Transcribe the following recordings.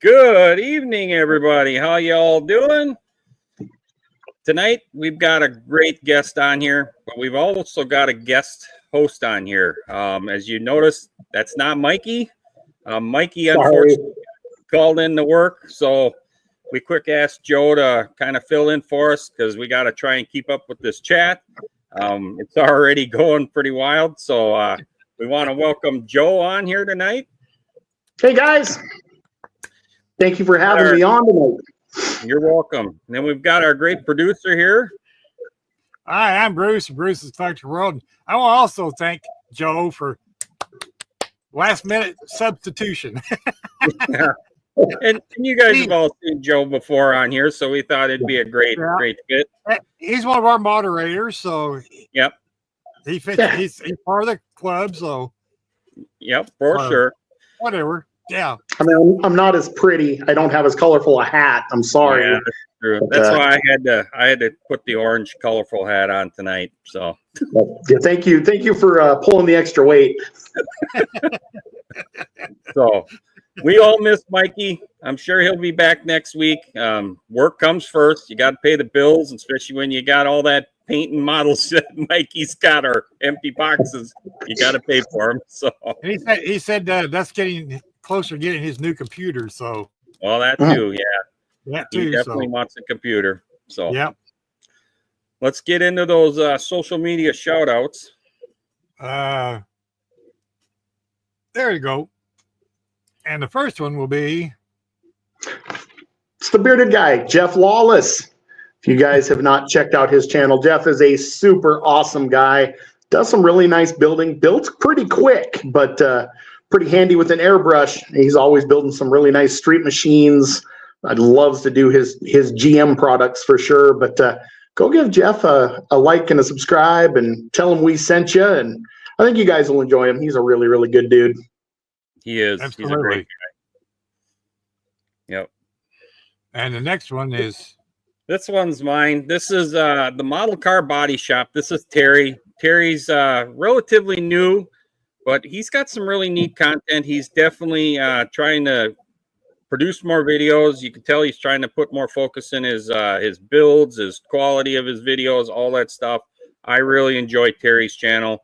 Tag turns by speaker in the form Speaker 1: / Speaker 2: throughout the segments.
Speaker 1: Good evening, everybody. How y'all doing? Tonight, we've got a great guest on here, but we've also got a guest host on here. As you notice, that's not Mikey. Mikey, unfortunately, called in to work, so we quick asked Joe to kind of fill in for us because we got to try and keep up with this chat. It's already going pretty wild, so we want to welcome Joe on here tonight.
Speaker 2: Hey, guys. Thank you for having me on tonight.
Speaker 1: You're welcome. And then we've got our great producer here.
Speaker 3: Hi, I'm Bruce. Bruce's Factory World. I want to also thank Joe for last-minute substitution.
Speaker 1: And you guys have all seen Joe before on here, so we thought it'd be a great fit.
Speaker 3: He's one of our moderators, so
Speaker 1: yep,
Speaker 3: he fits. Yeah. He's part of the club, so
Speaker 1: yep, for sure.
Speaker 3: Whatever. Yeah.
Speaker 2: I mean, I'm not as pretty. I don't have as colorful a hat. I'm sorry.
Speaker 1: Yeah, that's true. That's why I had to put the orange colorful hat on tonight. So
Speaker 2: yeah, thank you for pulling the extra weight.
Speaker 1: So we all miss Mikey. I'm sure he'll be back next week. Work comes first. You got to pay the bills, especially when you got all that paint and models that Mikey's got, or empty boxes. You got to pay for them. So
Speaker 3: and he said that's getting closer to getting his new computer. So
Speaker 1: well, that too, yeah.
Speaker 3: That too.
Speaker 1: He definitely wants a computer. So
Speaker 3: yeah.
Speaker 1: Let's get into those social media shout outs.
Speaker 3: There you go. And the first one will be
Speaker 2: it's the bearded guy, Jeff Lawless. If you guys have not checked out his channel, Jeff is a super awesome guy. Does some really nice building. Builds pretty quick, but pretty handy with an airbrush. He's always building some really nice street machines. I'd love to do his GM products for sure, but go give Jeff a like and a subscribe and tell him we sent you. And I think you guys will enjoy him. He's a really, really good dude.
Speaker 1: He is.
Speaker 3: Absolutely.
Speaker 1: He's a great guy. Yep.
Speaker 3: And the next one is.
Speaker 1: This one's mine. This is the Model Car Body Shop. This is Terry. Terry's relatively new, but he's got some really neat content. He's definitely trying to produce more videos. You can tell he's trying to put more focus in his builds, his quality of his videos, all that stuff. I really enjoy Terry's channel.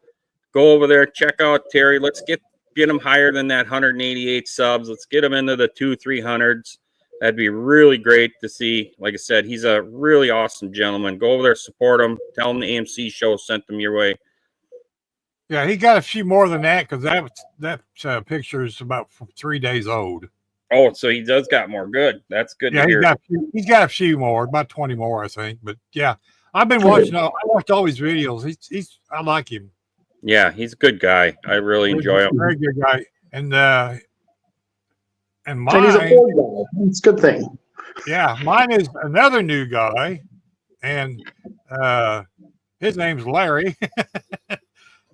Speaker 1: Go over there, check out Terry. Let's get him higher than that 188 subs. Let's get him into the 200-300s. That'd be really great to see. Like I said, he's a really awesome gentleman. Go over there, support him. Tell him the AMC show sent them your way.
Speaker 3: Yeah, he got a few more than that because that picture is about 3 days old.
Speaker 1: Oh, so he does got more. Good. That's good to hear.
Speaker 3: He's got a few more, about 20 more, I think. But yeah, I've been watching. I watched all his videos. I like him.
Speaker 1: Yeah, he's a good guy. I really enjoy him.
Speaker 3: Very good guy. And mine.
Speaker 2: And he's a Ford guy. It's a good thing.
Speaker 3: Yeah, mine is another new guy, and his name's Larry,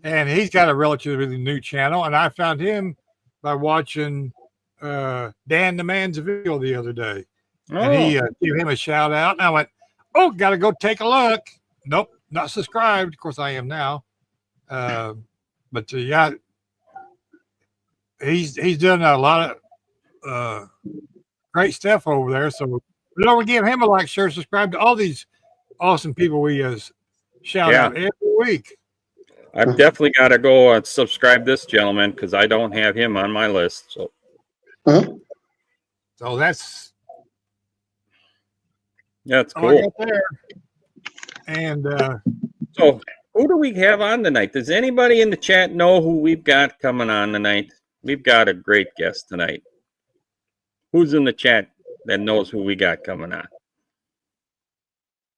Speaker 3: and he's got a relatively new channel. And I found him by watching Dan the Man's video the other day, and he gave him a shout out. And I went, "Oh, got to go take a look." Nope, not subscribed. Of course, I am now. But yeah, he's done a lot of great stuff over there. So we give him a like, share, subscribe to all these awesome people we shout out every week.
Speaker 1: I've definitely got to go and subscribe this gentleman because I don't have him on my list. So,
Speaker 3: so that's
Speaker 1: cool.
Speaker 3: There. And
Speaker 1: so who do we have on tonight? Does anybody in the chat know who we've got coming on tonight? We've got a great guest tonight. Who's in the chat that knows who we got coming on?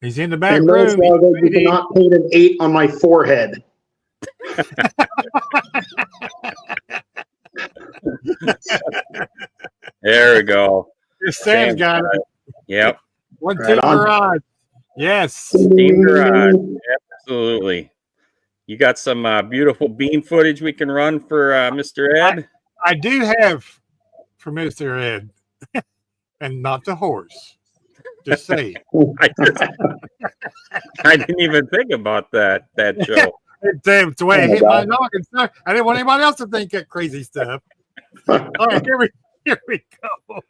Speaker 3: He's in the back room.
Speaker 2: You cannot paint an 8 on my forehead.
Speaker 1: There we go.
Speaker 3: Sam's got it.
Speaker 1: Yep.
Speaker 3: One Team Garage. Yes.
Speaker 1: Team Garage. Absolutely. You got some beautiful bean footage we can run for Mr. Ed?
Speaker 3: I do have for Mr. Ed. And not the horse. Just say.
Speaker 1: I didn't even think about that show.
Speaker 3: Damn, it's the way I hit my noggin. I didn't want anybody else to think that crazy stuff. All right, here we go.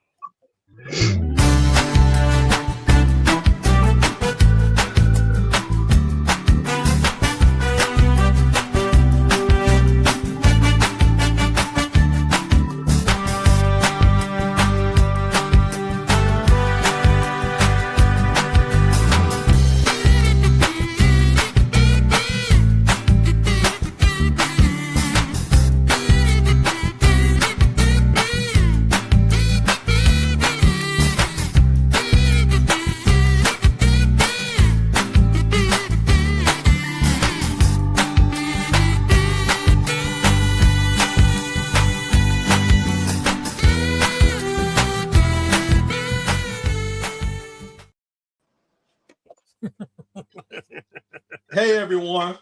Speaker 4: Hey everyone.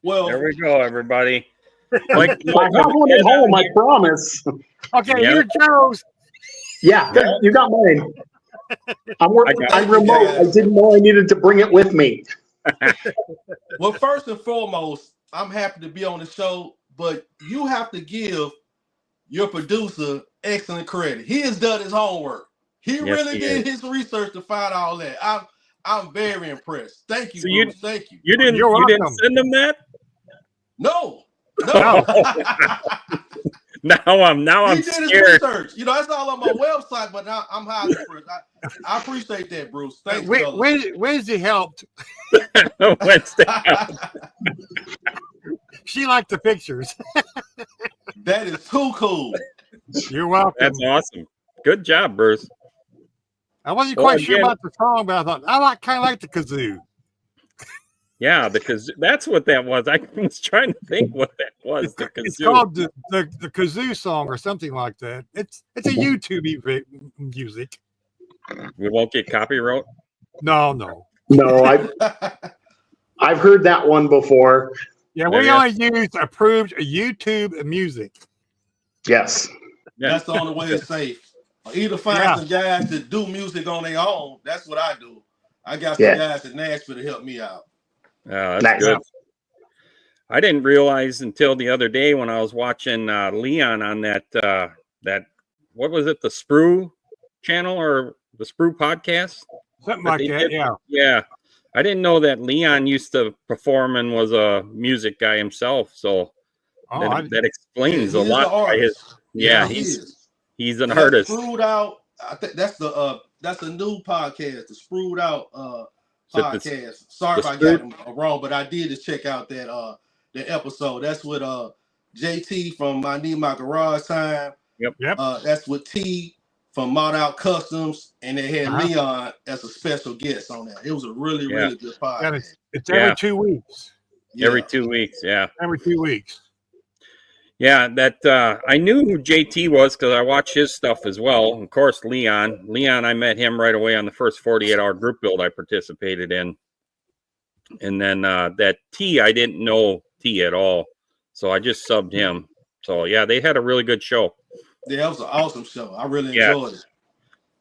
Speaker 4: Well,
Speaker 1: There we go, everybody.
Speaker 2: I have one at home, I promise.
Speaker 3: Okay,
Speaker 1: Yeah.
Speaker 3: here's Joe's.
Speaker 2: Yeah, you got mine. I'm
Speaker 4: it.
Speaker 2: remote. I didn't know I needed to bring it with me.
Speaker 4: well, first and foremost, I'm happy to be on the show, but you have to give your producer excellent credit. He has done his homework. He really did his research to find all that. I'm very impressed. Thank you,
Speaker 1: So
Speaker 4: Bruce. Thank you.
Speaker 1: You didn't send him that?
Speaker 4: No.
Speaker 1: Now I'm
Speaker 4: he did
Speaker 1: scared.
Speaker 4: his research. You know, that's all on my website, but now I'm highly impressed. I appreciate that, Bruce. Thanks,
Speaker 3: Wednesday helped.
Speaker 1: Wednesday.
Speaker 3: She liked the pictures.
Speaker 4: That is too cool.
Speaker 3: You're welcome.
Speaker 1: That's awesome. Good job, Bruce.
Speaker 3: I wasn't quite sure about the song, but I thought I kind of like the kazoo.
Speaker 1: Yeah, because that's what that was. I was trying to think what that was. The kazoo.
Speaker 3: It's called the kazoo song or something like that. It's a YouTube music.
Speaker 1: We won't get copyright.
Speaker 2: No. I've heard that one before.
Speaker 3: Yeah, we only use approved YouTube music.
Speaker 2: Yes.
Speaker 4: That's the only way it's safe. Either find some guys that do music on their own. That's what I do. I got some guys in Nashville to help me out.
Speaker 1: That's good. I didn't realize until the other day when I was watching Leon on that what was it, the Sprue channel or the Sprue podcast?
Speaker 3: Something like that, yeah.
Speaker 1: Yeah. I didn't know that Leon used to perform and was a music guy himself. So that explains a lot by his. Yeah, he's an artist.
Speaker 4: Sprued Out. I think that's a new podcast, the Sprued Out podcast. Sorry if I got him wrong, but I did just check out that the episode. That's with JT from I Need My Garage Time.
Speaker 1: Yep.
Speaker 4: That's with T from Mod Out Customs, and they had Leon as a special guest on that. It was a really good podcast.
Speaker 3: It's every 2 weeks.
Speaker 1: Every 2 weeks,
Speaker 3: Every 2 weeks.
Speaker 1: Yeah, that I knew who JT was because I watched his stuff as well. Of course, Leon, I met him right away on the first 48-hour group build I participated in. And then that T, I didn't know T at all. So I just subbed him. So, yeah, they had a really good show.
Speaker 4: Yeah, it was an awesome show. I really enjoyed it.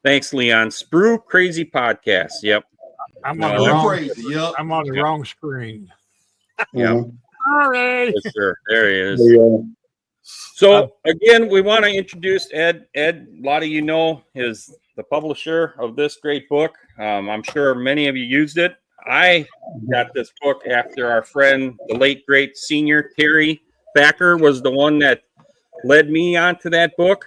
Speaker 1: Thanks, Leon. Sprue Crazy Podcast. Yep.
Speaker 3: I'm on the wrong screen.
Speaker 1: Yeah.
Speaker 3: Sorry.
Speaker 1: Yes, sir. There he is. So again, we want to introduce Ed. Ed, a lot of you know, is the publisher of this great book. I'm sure many of you used it. I got this book after our friend, the late great senior Terry Thacker, was the one that led me onto that book.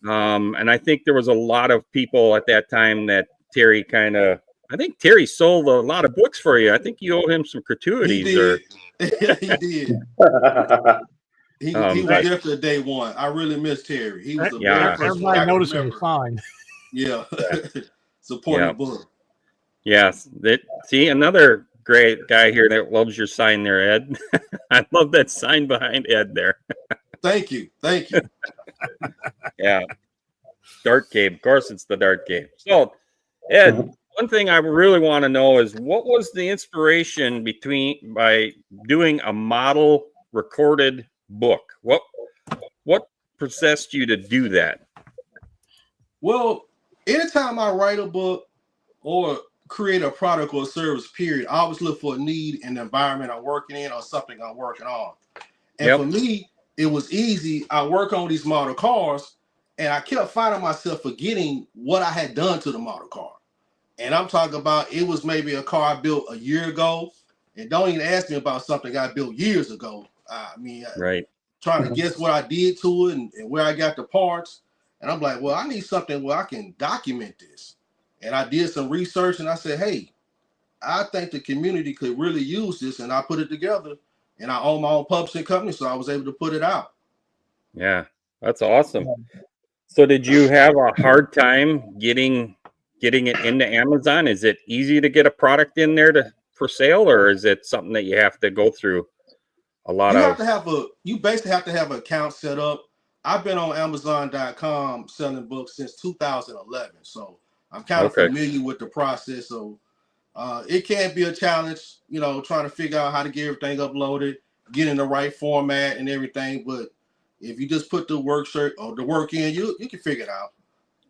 Speaker 1: And I think there was a lot of people at that time that Terry I think Terry sold a lot of books for you. I think you owe him some gratuities.
Speaker 4: He did. He was there for day one. I really miss Terry. He was
Speaker 3: everybody noticed him fine.
Speaker 4: Yeah. Supporting the book.
Speaker 1: Yes. See, another great guy here that loves your sign there, Ed. I love that sign behind Ed there.
Speaker 4: Thank you.
Speaker 1: Yeah. Dart game. Of course, it's the dart game. So, Ed, one thing I really want to know is what was the inspiration by doing a model recorded book? What possessed you to do that?
Speaker 4: Well, anytime I write a book or create a product or service, period, I always look for a need in the environment I'm working in or something I'm working on. And for me, it was easy. I work on these model cars, And I kept finding myself forgetting what I had done to the model car. And I'm talking about, it was maybe a car I built a year ago. And don't even ask me about something I built years ago.
Speaker 1: Right.
Speaker 4: Trying to guess what I did to it and where I got the parts. And I'm like, well, I need something where I can document this. And I did some research and I said, hey, I think the community could really use this. And I put it together, and I own my own publishing company, so I was able to put it out.
Speaker 1: Yeah, that's awesome. So did you have a hard time getting it into Amazon? Is it easy to get a product in there for sale, or is it something that you have to go through a lot
Speaker 4: You basically have to have an account set up. I've been on Amazon.com selling books since 2011, so I'm kind of familiar with the process. So it can be a challenge, trying to figure out how to get everything uploaded, get in the right format and everything. But if you just put the work in, you can figure it out.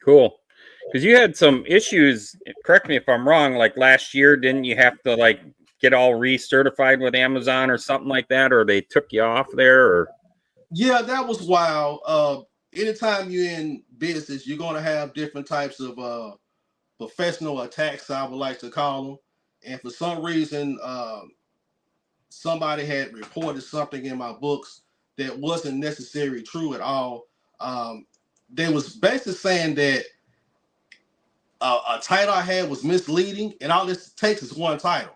Speaker 1: Cool. Because you had some issues, correct me if I'm wrong, like last year, didn't you have to like get all recertified with Amazon or something like that, or they took you off there? Or
Speaker 4: yeah, that was wild. Anytime you're in business, you're going to have different types of professional attacks, I would like to call them. And for some reason, somebody had reported something in my books that wasn't necessarily true at all. They was basically saying that a title I had was misleading, and all this takes is one title.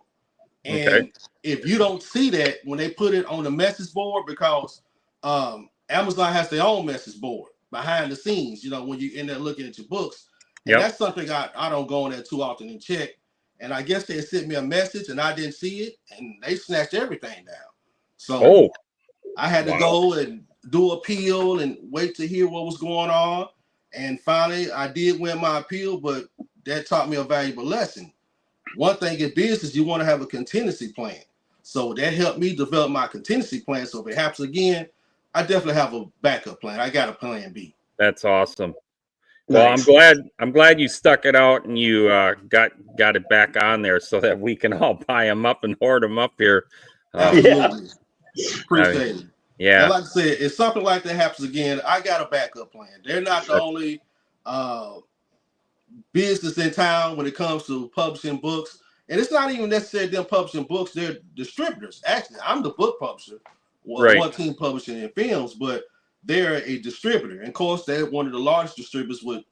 Speaker 4: And if you don't see that when they put it on the message board, because Amazon has their own message board behind the scenes, when you end up looking at your books. And that's something I don't go on there too often and check. And I guess they sent me a message and I didn't see it, and they snatched everything down. So I had to go and do appeal and wait to hear what was going on. And finally, I did win my appeal, but that taught me a valuable lesson. One thing in business, you want to have a contingency plan. So that helped me develop my contingency plan. So if it happens again, I definitely have a backup plan. I got a plan B.
Speaker 1: That's awesome. Well, nice. I'm glad you stuck it out and you got it back on there so that we can all buy them up and hoard them up here.
Speaker 4: Absolutely. Appreciate it.
Speaker 1: Yeah.
Speaker 4: And like I said, if something like that happens again, I got a backup plan. They're not the only business in town when it comes to publishing books. And it's not even necessarily them publishing books. They're distributors. Actually, I'm the book publisher. One Team Publishing and Films, but they're a distributor. And of course, they're one of the largest distributors with,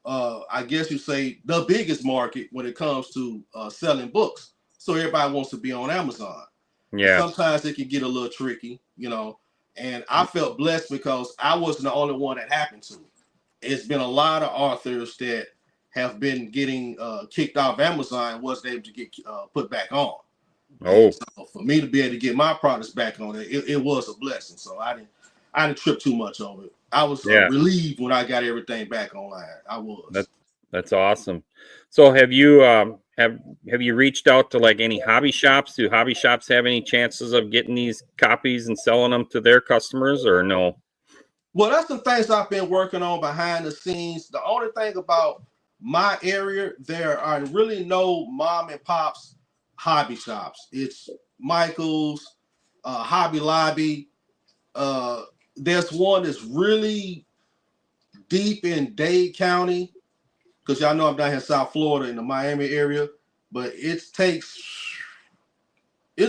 Speaker 4: I guess you say, the biggest market when it comes to selling books. So everybody wants to be on Amazon.
Speaker 1: Yeah.
Speaker 4: Sometimes it can get a little tricky, and I felt blessed because I wasn't the only one that happened to. It's been a lot of authors that have been getting kicked off Amazon, wasn't able to get put back on. So for me to be able to get my products back on it was a blessing. So I didn't trip too much over it. I was relieved when I got everything back online. I was.
Speaker 1: That's awesome. So have you reached out to like any hobby shops? Do hobby shops have any chances of getting these copies and selling them to their customers, or no?
Speaker 4: Well, that's some things I've been working on behind the scenes. The only thing about my area, there are really no mom and pops hobby shops. It's Michael's, Hobby Lobby. There's one that's really deep in Dade County, because y'all know I'm down here in South Florida in the Miami area, but it's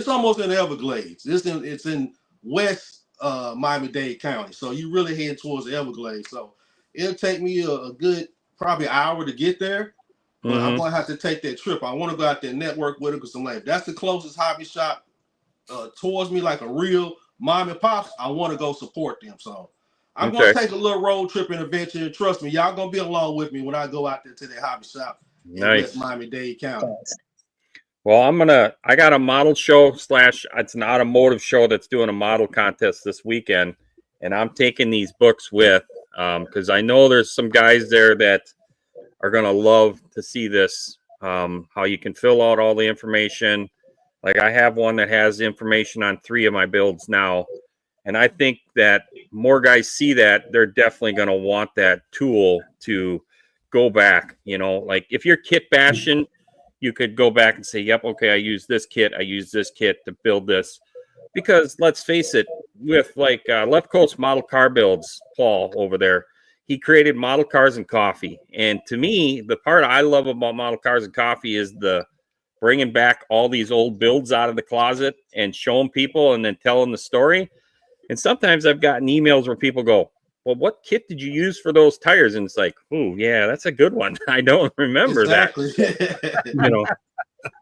Speaker 4: almost in the Everglades. It's in West Miami-Dade County, so you really head towards the Everglades. So it'll take me a good probably an hour to get there, but I'm gonna have to take that trip. I want to go out there and network with it, because I'm like, that's the closest hobby shop towards me, like a real mom and pops. I want to go support them. So I'm going to take a little road trip and adventure. And trust me, y'all going to be along with me when I go out there to that hobby shop in West Miami-Dade County.
Speaker 1: Well, I got a model show / it's an automotive show that's doing a model contest this weekend. And I'm taking these books with, because I know there's some guys there that are going to love to see this, how you can fill out all the information. Like I have one that has information on 3 of my builds now. And I think that more guys see that, they're definitely going to want that tool to go back. Like if you're kit bashing, you could go back and say, yep, okay, I use this kit to build this. Because let's face it, with like Left Coast Model Car Builds, Paul over there, he created Model Cars and Coffee. And to me, the part I love about Model Cars and Coffee is the bringing back all these old builds out of the closet and showing people and then telling the story. And sometimes I've gotten emails where people go, well, what kit did you use for those tires? And it's like, oh, yeah, that's a good one. I don't remember that. You know,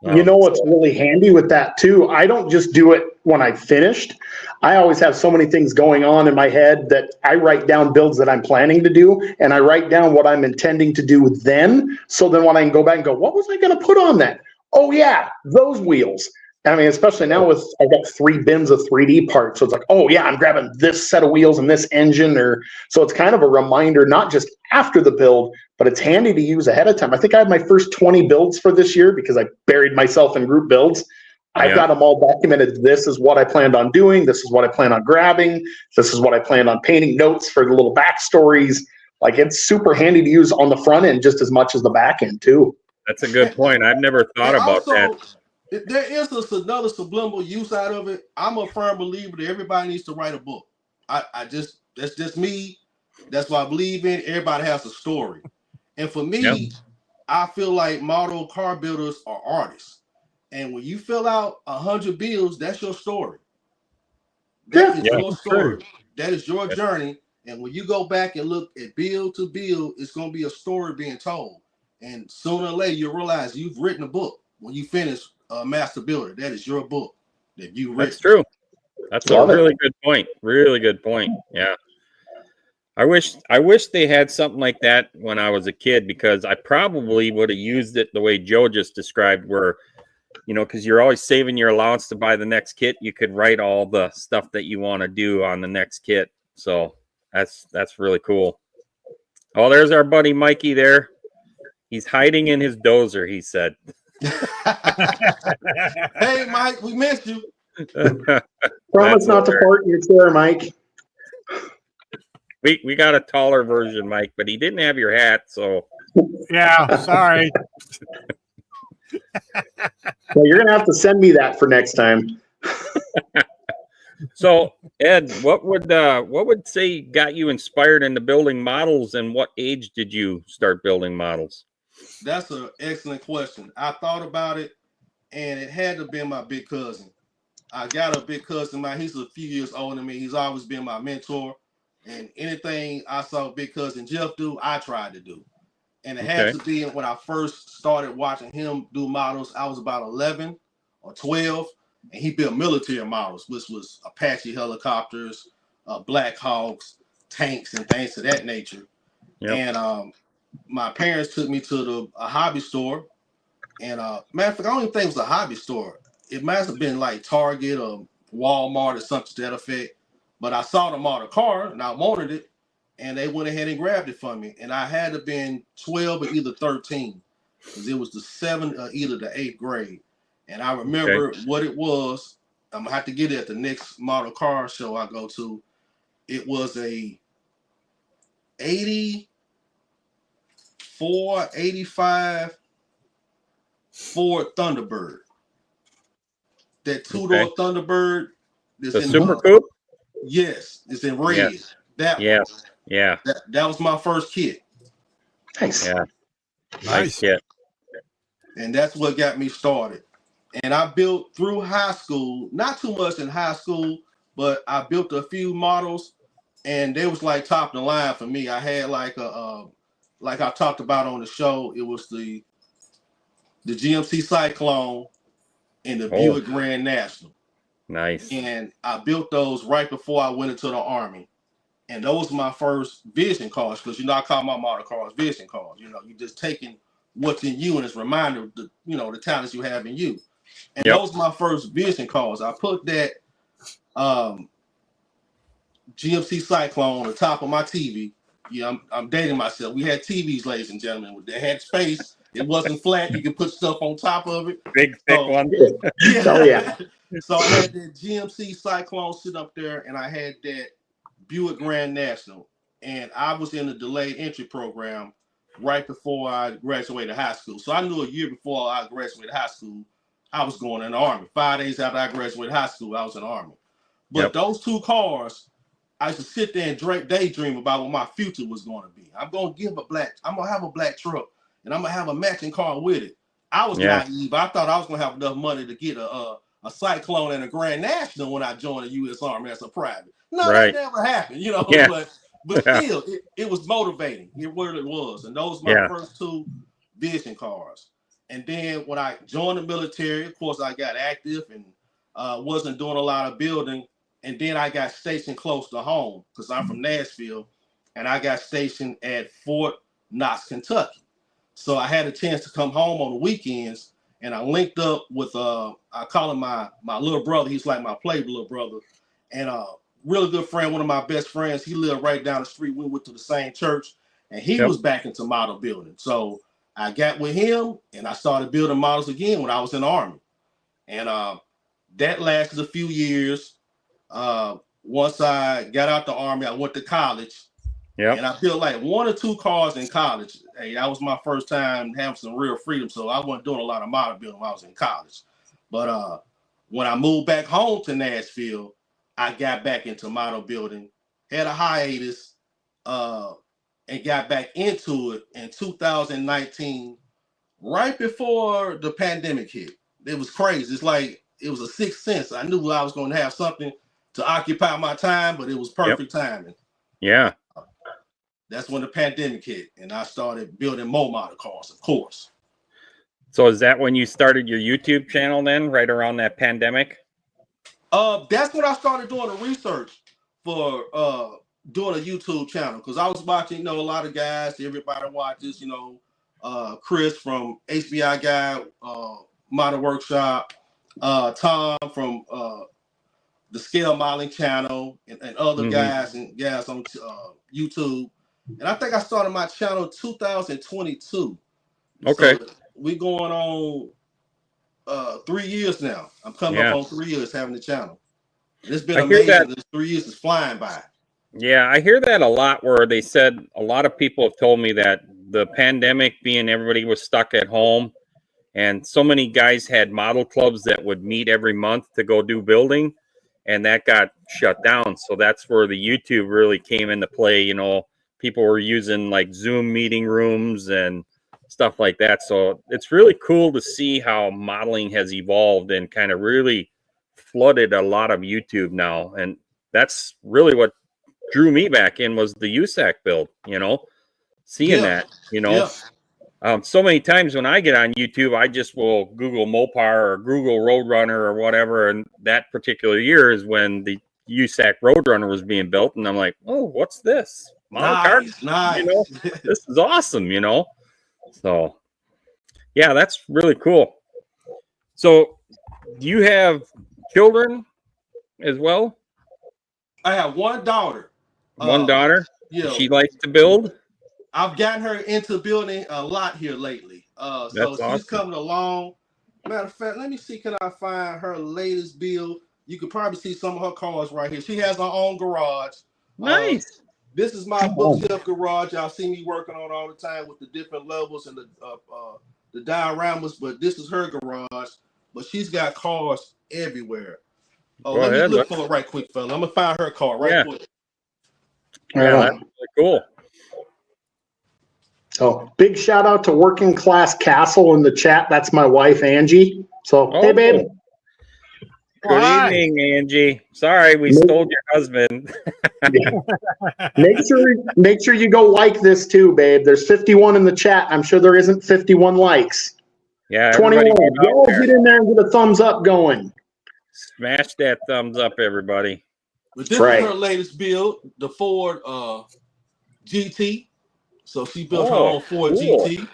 Speaker 2: You know what's really handy with that too? I don't just do it when I've finished. I always have so many things going on in my head that I write down builds that I'm planning to do, and I write down what I'm intending to do then. So then when I can go back and go, what was I going to put on that? Oh yeah, those wheels. I mean, especially now with, I've got 3 bins of 3D parts. So it's like, oh yeah, I'm grabbing this set of wheels and this engine. So it's kind of a reminder, not just after the build, but it's handy to use ahead of time. I think I had my first 20 builds for this year because I buried myself in group builds. I've got them all documented. This is what I planned on doing. This is what I plan on grabbing. This is what I planned on painting, notes for the little backstories. Like, it's super handy to use on the front end just as much as the back end too.
Speaker 1: That's a good point. I've never thought about that.
Speaker 4: There is another subliminal use out of it. I'm a firm believer that everybody needs to write a book. That's just me. That's what I believe in. Everybody has a story. And for me, I feel like model car builders are artists. And when you fill out 100 builds, that's your story. That is your story. That is your journey. And when you go back and look at build to build, it's going to be a story being told. And sooner or later, you realize you've written a book. When you finish Master Builder, that is your book that you written.
Speaker 1: That's true. That's a really good point. Really good point. Yeah. I wish they had something like that when I was a kid, because I probably would have used it the way Joe just described, where, you know, because you're always saving your allowance to buy the next kit. You could write all the stuff that you want to do on the next kit. So that's really cool. Oh, there's our buddy Mikey there. He's hiding in his dozer, he said.
Speaker 4: Hey, Mike, we missed you.
Speaker 2: Promise not to fart in your chair, Mike.
Speaker 1: We got a taller version, Mike, but he didn't have your hat, so.
Speaker 3: Yeah, sorry.
Speaker 2: Well, you're gonna have to send me that for next time.
Speaker 1: So, Ed, what would say got you inspired into building models, and what age did you start building models?
Speaker 4: That's an excellent question. I thought about it, and it had to be my big cousin. I got a big cousin, he's a few years older than me. He's always been my mentor, and anything I saw big cousin Jeff do, I tried to do. And it had to be when I first started watching him do models. I was about 11 or 12, and he built military models, which was Apache helicopters, Black Hawks, tanks, and things of that nature. And my parents took me to a hobby store, and matter of fact, I don't even think it was a hobby store. It must have been like Target or Walmart or something to that effect. But I saw the model car and I wanted it, and they went ahead and grabbed it from me. And I had to been 12 or either 13, because it was the 7th or either the 8th grade. And I remember what it was. I'm gonna have to get it at the next model car show I go to. It was a 84, 85 Ford Thunderbird. That 2-door Thunderbird.
Speaker 1: The Super Coupe?
Speaker 4: Yes, it's in red.
Speaker 1: That
Speaker 4: was my first kit.
Speaker 2: Nice.
Speaker 1: Yeah. Nice kit.
Speaker 4: And that's what got me started. And I built through high school, not too much in high school, but I built a few models, and they was like top of the line for me. I had like like I talked about on the show, it was the GMC Cyclone and the Buick Grand National.
Speaker 1: Nice.
Speaker 4: And I built those right before I went into the Army. And those were my first vision cars, because, I call my model cars vision cars. You're just taking what's in you, and it's a reminder of the talents you have in you. And those were my first vision cars. I put that GMC Cyclone on the top of my TV. Yeah, I'm dating myself. We had TVs, ladies and gentlemen. They had space. It wasn't flat. You could put stuff on top of it.
Speaker 1: Big, thick one.
Speaker 2: Oh, yeah.
Speaker 4: So I had the GMC Cyclone sit up there, and I had that Buick Grand National. And I was in the delayed entry program right before I graduated high school. So I knew a year before I graduated high school, I was going in the Army. 5 days after I graduated high school, I was in the Army. But those two cars, I used to sit there and daydream about what my future was going to be. I'm gonna have a black truck, and I'm gonna have a matching car with it. I was naive. I thought I was gonna have enough money to get a Cyclone and a Grand National when I joined the U.S. Army as a private. No, that never happened, you know.
Speaker 1: Yeah.
Speaker 4: But still, it was motivating. It really was, and those were my first 2 vision cars. And then when I joined the military, of course, I got active and wasn't doing a lot of building. And then I got stationed close to home because I'm from Nashville, and I got stationed at Fort Knox, Kentucky. So I had a chance to come home on the weekends, and I linked up with I call him my little brother. He's like my play little brother, and really good friend, one of my best friends. He lived right down the street. We went to the same church, and he was back into model building. So I got with him, and I started building models again when I was in the Army, and that lasted a few years. Once I got out the Army, I went to college. And I built like 1 or 2 cars in college. Hey, that was my first time having some real freedom. So I wasn't doing a lot of model building when I was in college. But when I moved back home to Nashville, I got back into model building, had a hiatus, and got back into it in 2019, right before the pandemic hit. It was crazy. It's like it was a sixth sense. I knew I was going to have something to occupy my time, but it was perfect timing.
Speaker 1: Yeah.
Speaker 4: That's when the pandemic hit, and I started building more model cars, of course.
Speaker 1: So is that when you started your YouTube channel then, right around that pandemic?
Speaker 4: That's when I started doing the research for doing a YouTube channel, because I was watching, a lot of guys, everybody watches, Chris from HBI Guy, Model Workshop, Tom from the Scale Modeling Channel, and other guys and gals on YouTube. And I think I started my channel 2022.
Speaker 1: Okay.
Speaker 4: So we going on 3 years now. I'm coming up on 3 years having the channel. And it's been amazing. This 3 years is flying by.
Speaker 1: Yeah, I hear that a lot, where they said a lot of people have told me that the pandemic being everybody was stuck at home, and so many guys had model clubs that would meet every month to go do building, and that got shut down. So that's where the YouTube really came into play. People were using like Zoom meeting rooms and stuff like that. So it's really cool to see how modeling has evolved and kind of really flooded a lot of YouTube now. And that's really what drew me back in, was the USAC build, seeing that, so many times when I get on YouTube, I just will Google Mopar or Google Roadrunner or whatever. And that particular year is when the USAC Roadrunner was being built. And I'm like, oh, what's this? Model car?
Speaker 4: Nice.
Speaker 1: This is awesome, So, yeah, that's really cool. So, do you have children as well?
Speaker 4: I have one daughter.
Speaker 1: One daughter?
Speaker 4: Yeah.
Speaker 1: She likes to build?
Speaker 4: I've gotten her into building a lot here lately. So she's
Speaker 1: awesome.
Speaker 4: coming along. Matter of fact, let me see, can I find her latest build? You could probably see some of her cars right here. She has her own garage.
Speaker 1: Nice.
Speaker 4: This is my bookshelf garage. Y'all see me working on all the time with the different levels and the dioramas, but this is her garage. But she's got cars everywhere. Let me look for it right quick, fella. I'm gonna find her car quick.
Speaker 1: Yeah, that's really cool.
Speaker 2: So big shout out to Working Class Castle in the chat. That's my wife, Angie. So, hey, babe.
Speaker 1: Good evening, Angie. Sorry, we stole your husband.
Speaker 2: Make sure you go like this too, babe. There's 51 in the chat. I'm sure there isn't 51 likes.
Speaker 1: Yeah,
Speaker 2: 21. Get in there and get a thumbs up going.
Speaker 1: Smash that thumbs up, everybody.
Speaker 4: But this is her latest build, the Ford GT. So she built her own Ford GT.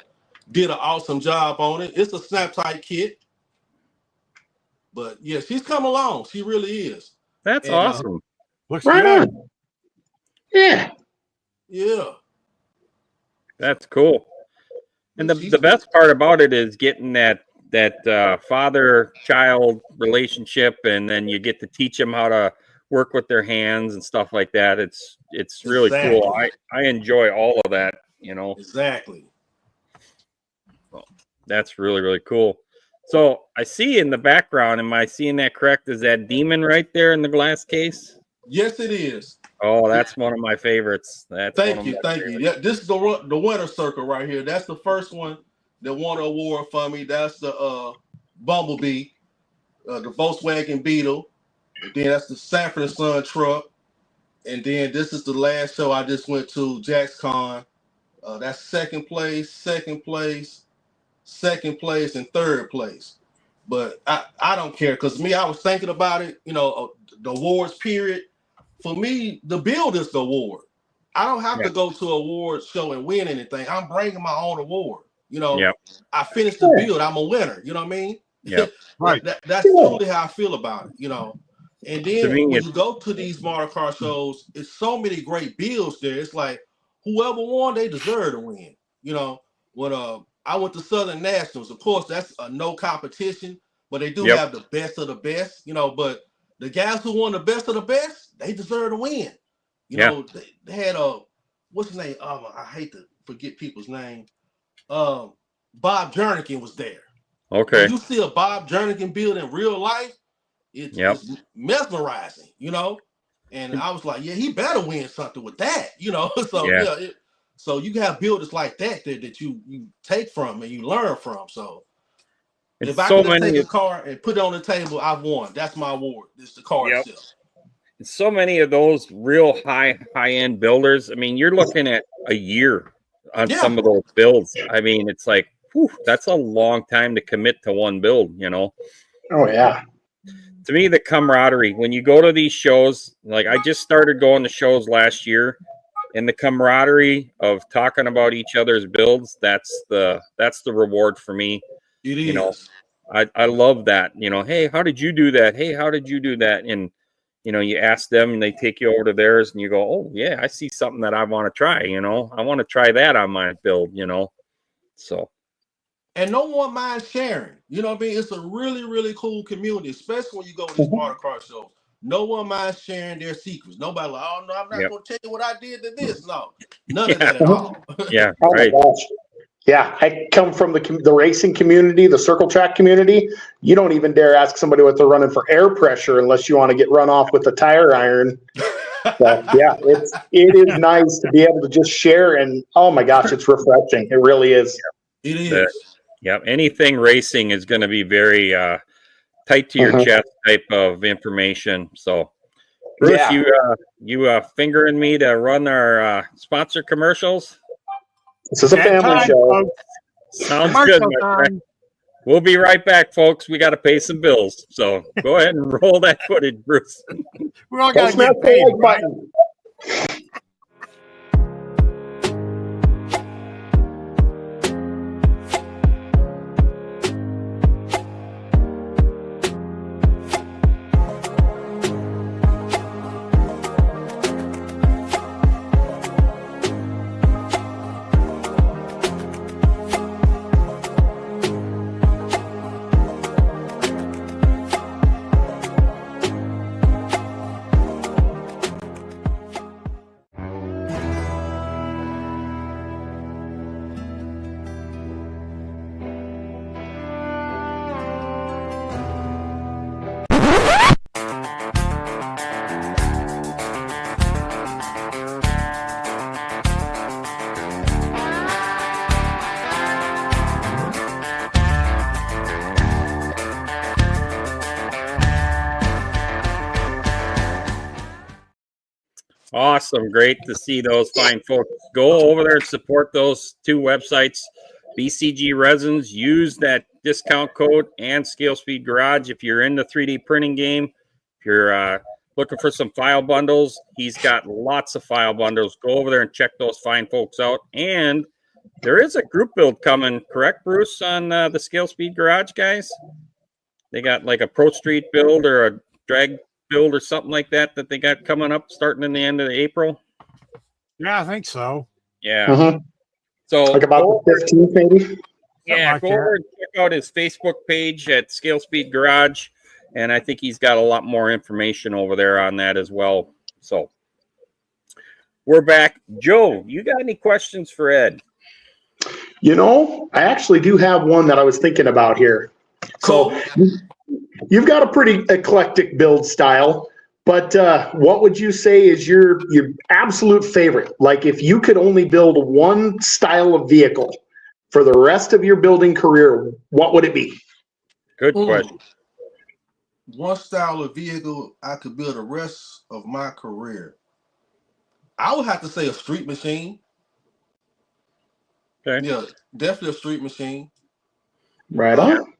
Speaker 4: Did an awesome job on it. It's a snap tight kit. But yeah, she's come along. She really is.
Speaker 1: That's awesome.
Speaker 3: Looks
Speaker 2: right
Speaker 3: good.
Speaker 2: on. Yeah.
Speaker 4: Yeah.
Speaker 1: That's cool. And the best part about it is getting that father-child relationship, and then you get to teach them how to work with their hands and stuff like that. It's really cool. I enjoy all of that,
Speaker 4: Exactly.
Speaker 1: Well, that's really, really cool. So I see in the background, am I seeing that correct? Is that Demon right there in the glass case?
Speaker 4: Yes, it is.
Speaker 1: Oh, that's one of my favorites.
Speaker 4: Thank you. Yeah, this is the winner circle right here. That's the first one that won an award for me. That's the Bumblebee, the Volkswagen Beetle, and then that's the Sanford & Son truck. And then this is the last show I just went to, JaxCon. That's second place, and third place. But I don't care, because me, I was thinking about it, the awards period. For me, the build is the award. I don't have to go to an award show and win anything. I'm bringing my own award. I finished the build. I'm a winner. You know what I mean?
Speaker 1: Yeah.
Speaker 3: Right.
Speaker 4: That's truly how I feel about it. And then when you go to these model car shows, it's so many great builds there. It's like whoever won, they deserve to win. When I went to Southern Nationals, of course, that's no competition, but they do have the best of the best. But the guys who won the best of the best, they deserve to win. They had what's his name? I hate to forget people's name. Bob Jernigan was there.
Speaker 1: Okay.
Speaker 4: When you see a Bob Jernigan build in real life, it's mesmerizing, And I was like, yeah, he better win something with that, So so you have builders like that you take from and you learn from. So if I could take a car and put it on the table, I've won. That's my award. It's the car itself.
Speaker 1: So many of those real high-end builders. I mean, you're looking at a year on some of those builds. I mean, it's like, whew, that's a long time to commit to one build,
Speaker 2: Oh, yeah.
Speaker 1: To me, the camaraderie, when you go to these shows, like I just started going to shows last year, and the camaraderie of talking about each other's builds, that's the reward for me.
Speaker 4: It is.
Speaker 1: I love that. Hey, how did you do that? Hey, how did you do that? And you ask them and they take you over to theirs and you go, oh yeah, I see something that I want to try, I want to try that on my build, so. And
Speaker 4: no one minds sharing, you know what I mean? It's a really, really cool community, especially when you go to these model car shows. No one minds sharing their secrets. Nobody like, oh no, I'm not going to tell you what I did to this. No, none of that at all.
Speaker 1: Yeah,
Speaker 2: right. Oh yeah, I come from the racing community, the circle track community. You don't even dare ask somebody what they're running for air pressure unless you want to get run off with a tire iron. So, yeah, it is nice to be able to just share, and oh my gosh, it's refreshing. It really is.
Speaker 4: It is.
Speaker 1: Anything racing is going to be very tight to your chest type of information. So, Bruce, you fingering me to run our sponsor commercials?
Speaker 2: This is a family show.
Speaker 1: Sounds good, my friend. We'll be right back, folks. We got to pay some bills. So go ahead and roll that footage, Bruce.
Speaker 3: We all got to get paid, right?
Speaker 1: Awesome. Great to see those fine folks. Go over there and support those two websites, BCG Resins. Use that discount code and Scale Speed Garage if you're in the 3D printing game. If you're looking for some file bundles, he's got lots of file bundles. Go over there and check those fine folks out. And there is a group build coming, correct, Bruce, on the Scale Speed Garage guys? They got like a Pro Street build or a drag build or something like that they got coming up starting in the end of April.
Speaker 3: Yeah, I think so.
Speaker 1: Yeah. So
Speaker 2: like about the 15th maybe.
Speaker 1: Yeah, go over and check out his Facebook page at Scale Speed Garage, and I think he's got a lot more information over there on that as well. So we're back. Joe, you got any questions for Ed?
Speaker 2: I actually do have one that I was thinking about here. So you've got a pretty eclectic build style. But what would you say is your absolute favorite? Like if you could only build one style of vehicle for the rest of your building career, what would it be?
Speaker 1: Good question.
Speaker 4: One style of vehicle I could build the rest of my career. I would have to say a street machine.
Speaker 1: Okay.
Speaker 4: Yeah, definitely a street machine.
Speaker 2: Right on.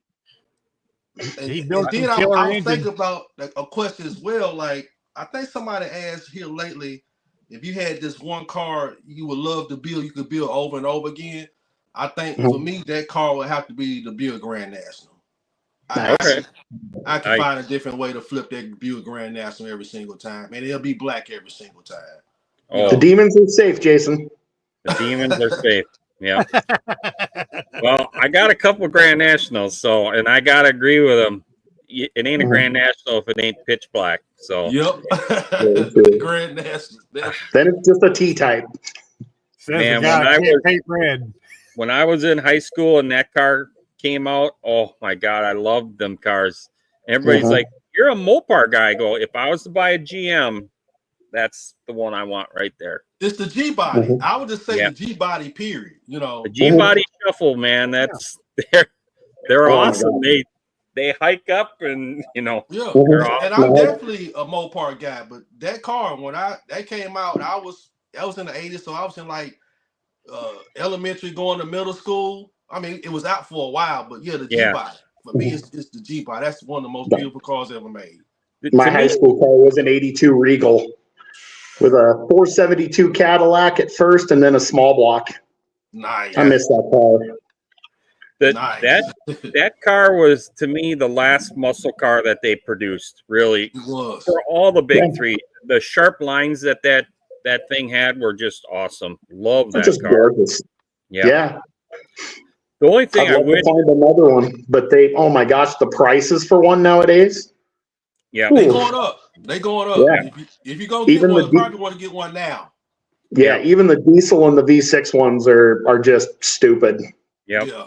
Speaker 3: He
Speaker 4: And
Speaker 3: built
Speaker 4: then
Speaker 3: some
Speaker 4: I
Speaker 3: killer
Speaker 4: was
Speaker 3: engines.
Speaker 4: thinking about a question as well. Like, I think somebody asked here lately, if you had this one car you would love to build, you could build over and over again. I think for me, that car would have to be the Buick Grand National.
Speaker 2: Nice.
Speaker 4: I can find a different way to flip that Buick Grand National every single time, and it'll be black every single time.
Speaker 1: Oh,
Speaker 2: The demons are safe, Jason.
Speaker 1: the demons are safe. Yeah. Well, I got a couple Grand Nationals, and I gotta agree with them. It ain't a Grand National if it ain't pitch black. So.
Speaker 4: Yep. Grand National.
Speaker 2: Then it's just a T-type.
Speaker 3: Says
Speaker 1: Man,
Speaker 3: the guy can't paint red.
Speaker 1: When I was in high school and that car came out, oh my God, I loved them cars. Everybody's like, "You're a Mopar guy." I go, if I was to buy a GM, that's the one I want right there.
Speaker 4: It's the G body. I would just say the G body. Period. You know,
Speaker 1: the G body shuffle, man. That's they're awesome. They hike up and they're awesome.
Speaker 4: And I'm definitely a Mopar guy. But that car, when that came out, I was in the 80s, so I was in like elementary going to middle school. I mean, it was out for a while, but the G body. For me, it's the G body. That's one of the most beautiful cars ever made.
Speaker 2: My high school car was an 82 Regal with a 472 Cadillac at first and then a small block.
Speaker 4: Nice.
Speaker 2: I miss that car.
Speaker 1: That car was, to me, the last muscle car that they produced, really.
Speaker 4: It was.
Speaker 1: For all the big three. The sharp lines that thing had were just awesome. Love that
Speaker 2: just
Speaker 1: car.
Speaker 2: Gorgeous.
Speaker 1: Yeah. The only thing
Speaker 2: I'd love to find another one, but oh my gosh, the prices for one nowadays.
Speaker 1: Yeah.
Speaker 4: They going up. Yeah. If you're going to get one, you probably want to get one now.
Speaker 2: Yeah, even the diesel and the V6 ones are just stupid.
Speaker 1: Yep. Yeah.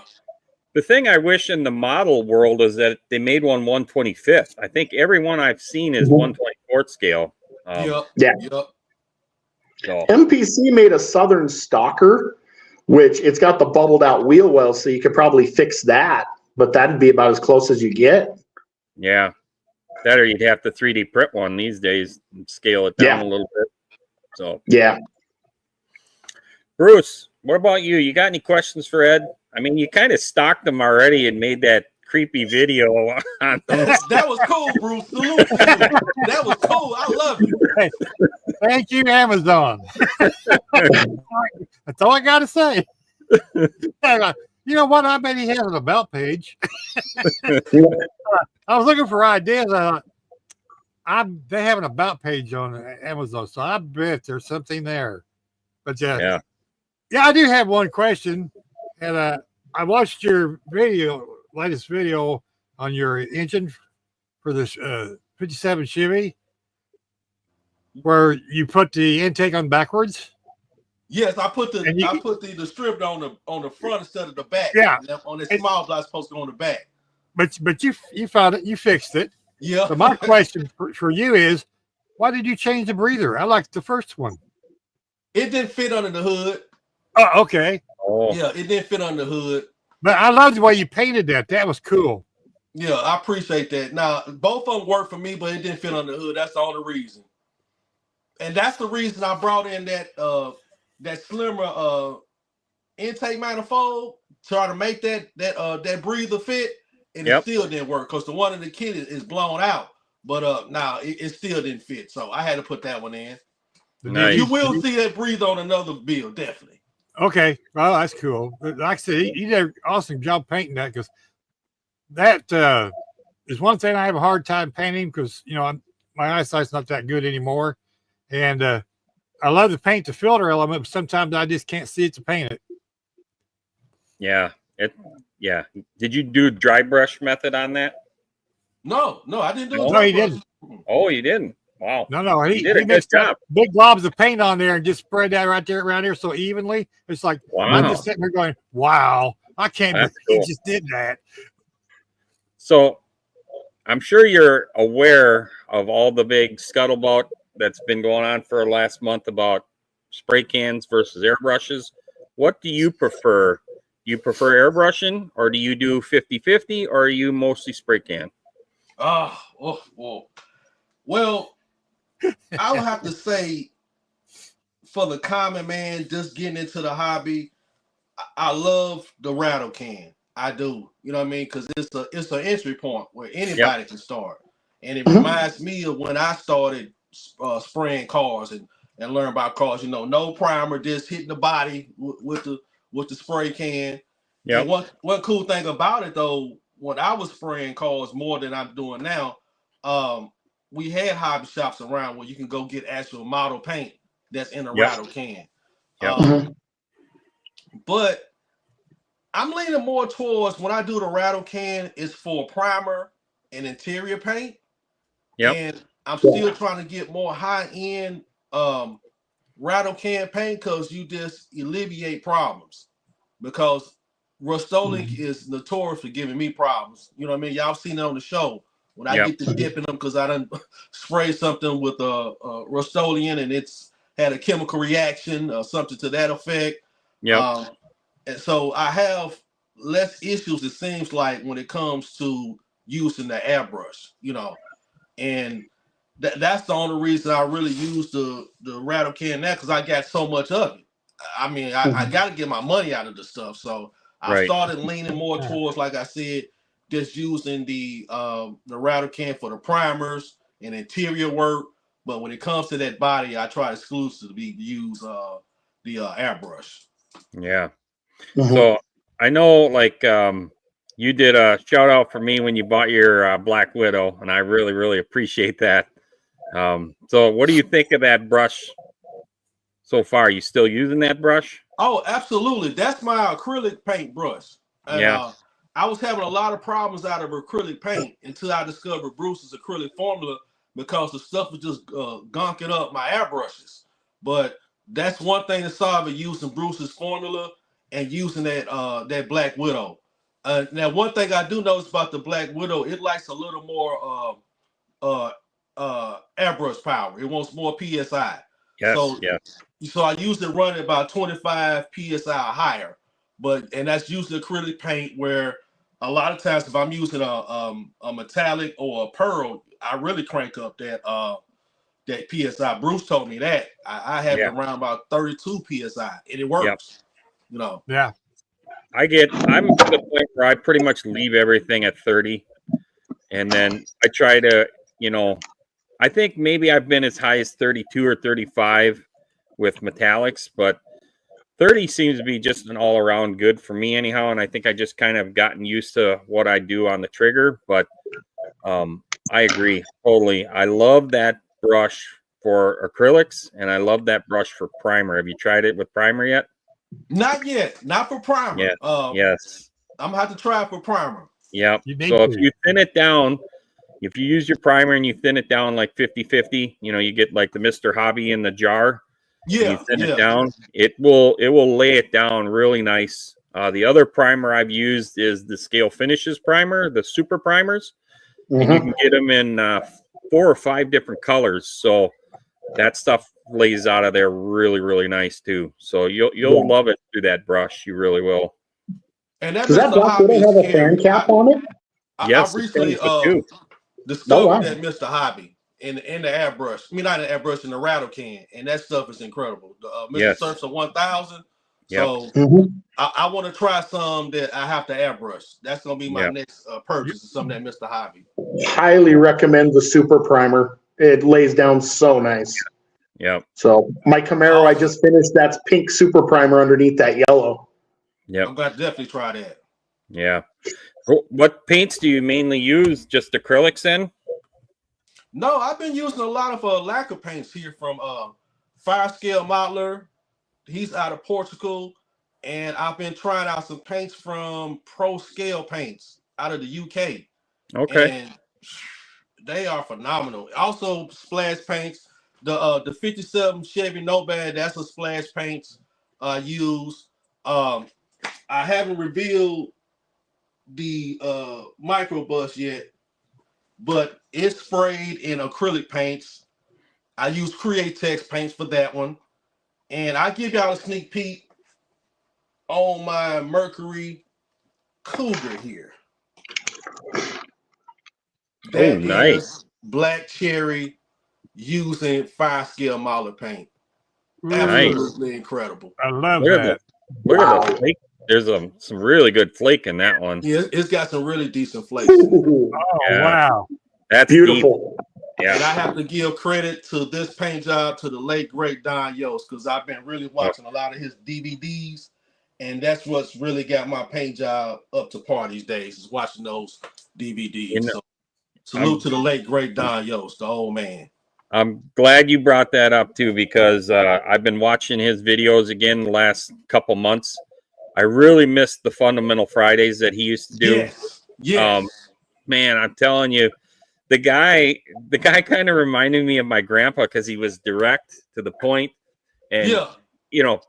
Speaker 1: The thing I wish in the model world is that they made one 125th. I think every one I've seen is 124th scale.
Speaker 2: So. MPC made a Southern Stalker, which it's got the bubbled out wheel well, so you could probably fix that, but that'd be about as close as you get.
Speaker 1: Yeah. That or you'd have to 3D print one these days and scale it down a little bit. So Bruce, what about you? You got any questions for Ed? I mean, you kind of stalked him already and made that creepy video on
Speaker 4: that was cool, Bruce. Salute. That was cool. I love it.
Speaker 3: Thank you, Amazon. That's all I got to say. You know what? I bet he has an about page. I was looking for ideas. I thought, they have an about page on Amazon, so I bet there's something there. But yeah, I do have one question, and I watched your latest video on your engine for this 57 Chevy, where you put the intake on backwards.
Speaker 4: Yes, I put the strip on the front instead of the back.
Speaker 3: Yeah,
Speaker 4: on the small block, supposed to go on the back.
Speaker 3: But you found it, you fixed it.
Speaker 4: Yeah.
Speaker 3: So my question for you is, why did you change the breather? I liked the first one.
Speaker 4: It didn't fit under the hood.
Speaker 3: Oh, okay.
Speaker 1: Oh.
Speaker 4: Yeah, it didn't fit under the hood.
Speaker 3: But I love the way you painted that. That was cool.
Speaker 4: Yeah, I appreciate that. Now, both of them worked for me, but it didn't fit under the hood. That's the only reason. And that's the reason I brought in that slimmer intake manifold, try to make that breather fit, and it still didn't work because the one in the kit is blown out. But now it still didn't fit, so I had to put that one in.
Speaker 1: Nice.
Speaker 4: You will see that breather on another build, definitely.
Speaker 3: Okay, well that's cool. Like I said, he did an awesome job painting that, because that is one thing I have a hard time painting, because my eyesight's not that good anymore, and I love to paint the filter element, but sometimes I just can't see it to paint it.
Speaker 1: Yeah. Did you do dry brush method on that?
Speaker 4: No, I didn't do
Speaker 3: it. No, he didn't.
Speaker 1: Oh, you didn't? Wow.
Speaker 3: No,
Speaker 1: he did a good job.
Speaker 3: Big globs of paint on there and just spread that right there around here so evenly. It's like, I'm just sitting there going, wow, I can't believe he just did that.
Speaker 1: So I'm sure you're aware of all the big scuttlebutt that's been going on for the last month about spray cans versus airbrushes. What do you prefer? Do you prefer airbrushing, or do you do 50-50, or are you mostly spray can?
Speaker 4: Well, I would have to say, for the common man just getting into the hobby, I love the rattle can. I do. You know what I mean? Because it's an entry point where anybody can start. And it reminds me of when I started spraying cars and learn about cars. You know, no primer, just hitting the body with the spray can. And one cool thing about it though, when I was spraying cars more than I'm doing now, we had hobby shops around where you can go get actual model paint that's in a rattle can. But I'm leaning more towards, when I do the rattle can, it's for primer and interior paint. And I'm still trying to get more high-end rattle can paint because you just alleviate problems. Because Rust-Oleum is notorious for giving me problems. You know what I mean? Y'all seen it on the show. When I get to dipping them because I done sprayed something with Rust-Oleum and it's had a chemical reaction or something to that effect. And so I have less issues, it seems like, when it comes to using the airbrush, you know. And that's the only reason I really use the rattle can now, because I got so much of it. I mean, I got to get my money out of the stuff. So I started leaning more towards, like I said, just using the rattle can for the primers and interior work. But when it comes to that body, I try exclusively to use the airbrush.
Speaker 1: Yeah. So I know, like, you did a shout out for me when you bought your Black Widow, and I really, really appreciate that. So what do you think of that brush so far? Are you still using that brush?
Speaker 4: Oh, absolutely. That's my acrylic paint brush. And I was having a lot of problems out of acrylic paint until I discovered Bruce's acrylic formula, because the stuff was just gunking up my airbrushes. But that's one thing to solve it, using Bruce's formula and using that Black Widow. Now, one thing I do notice about the Black Widow, it likes a little more airbrush power. It wants more PSI. So I usually run it about 25 PSI higher. And that's usually acrylic paint, where a lot of times if I'm using a metallic or a pearl, I really crank up that PSI. Bruce told me that. I have it around about 32 PSI, and it works. You know.
Speaker 3: Yeah.
Speaker 1: I'm to the point where I pretty much leave everything at 30. And then I try to, I think maybe I've been as high as 32 or 35 with metallics, but 30 seems to be just an all around good for me anyhow. And I think I just kind of gotten used to what I do on the trigger, but I agree totally. I love that brush for acrylics, and I love that brush for primer. Have you tried it with primer yet?
Speaker 4: Not yet. Not for primer.
Speaker 1: Yes.
Speaker 4: I'm gonna have to try it for primer.
Speaker 1: Yep. So if you thin it down, if you use your primer and you thin it down like 50-50, you get like the Mr. Hobby in the jar. You thin it down, it will lay it down really nice. The other primer I've used is the Scale Finishes primer, the super primers, and you can get them in 4 or 5 different colors. So that stuff lays out of there really, really nice too. So you'll love it through that brush. You really will.
Speaker 2: And does that Black Widow have a fan cap on it?
Speaker 4: I recently discovered that Mr. Hobby in the airbrush. I mean, not in the airbrush, in the rattle can, and that stuff is incredible. Mr. Surf's 1000. So I want to try some that I have to airbrush. That's gonna be my next purchase of some of that Mr. Hobby.
Speaker 2: Highly recommend the super primer. It lays down so nice.
Speaker 1: Yep.
Speaker 2: So my Camaro, I just finished. That's pink super primer underneath that yellow.
Speaker 1: Yep.
Speaker 4: I'm gonna definitely try that.
Speaker 1: Yeah. What paints do you mainly use? Just acrylics then?
Speaker 4: No, I've been using a lot of lacquer paints here from Fire Scale Modeler. He's out of Portugal. And I've been trying out some paints from Pro Scale Paints out of the UK.
Speaker 1: Okay.
Speaker 4: And they are phenomenal. Also, splash paints. The 57 Chevy Nomad, that's a splash paints I use. I haven't revealed the microbus yet, but it's sprayed in acrylic paints. I use Createx paints for that one. And I give y'all a sneak peek on my Mercury Cougar here. That
Speaker 1: nice.
Speaker 4: is black cherry using 5-scale Mahler paint.
Speaker 1: Nice.
Speaker 4: Absolutely incredible.
Speaker 3: I love
Speaker 1: Look at
Speaker 3: that.
Speaker 1: Look at the flake. There's some really good flake in that one.
Speaker 4: Yeah, it's got some really decent flakes in it.
Speaker 2: Ooh,
Speaker 3: Oh,
Speaker 1: Yeah.
Speaker 3: wow.
Speaker 1: That's
Speaker 2: beautiful.
Speaker 1: deep. Yeah.
Speaker 4: And I have to give credit to this paint job to the late great Don Yost, because I've been really watching a lot of his DVDs, and that's what's really got my paint job up to par these days, is watching those DVDs.
Speaker 1: You know,
Speaker 4: so salute to the late great Don Yost, the old man.
Speaker 1: I'm glad you brought that up too, because I've been watching his videos again the last couple months. I really missed the Fundamental Fridays that he used to do.
Speaker 4: Yes.
Speaker 1: Man, I'm telling you, the guy kind of reminded me of my grandpa, because he was direct to the point, and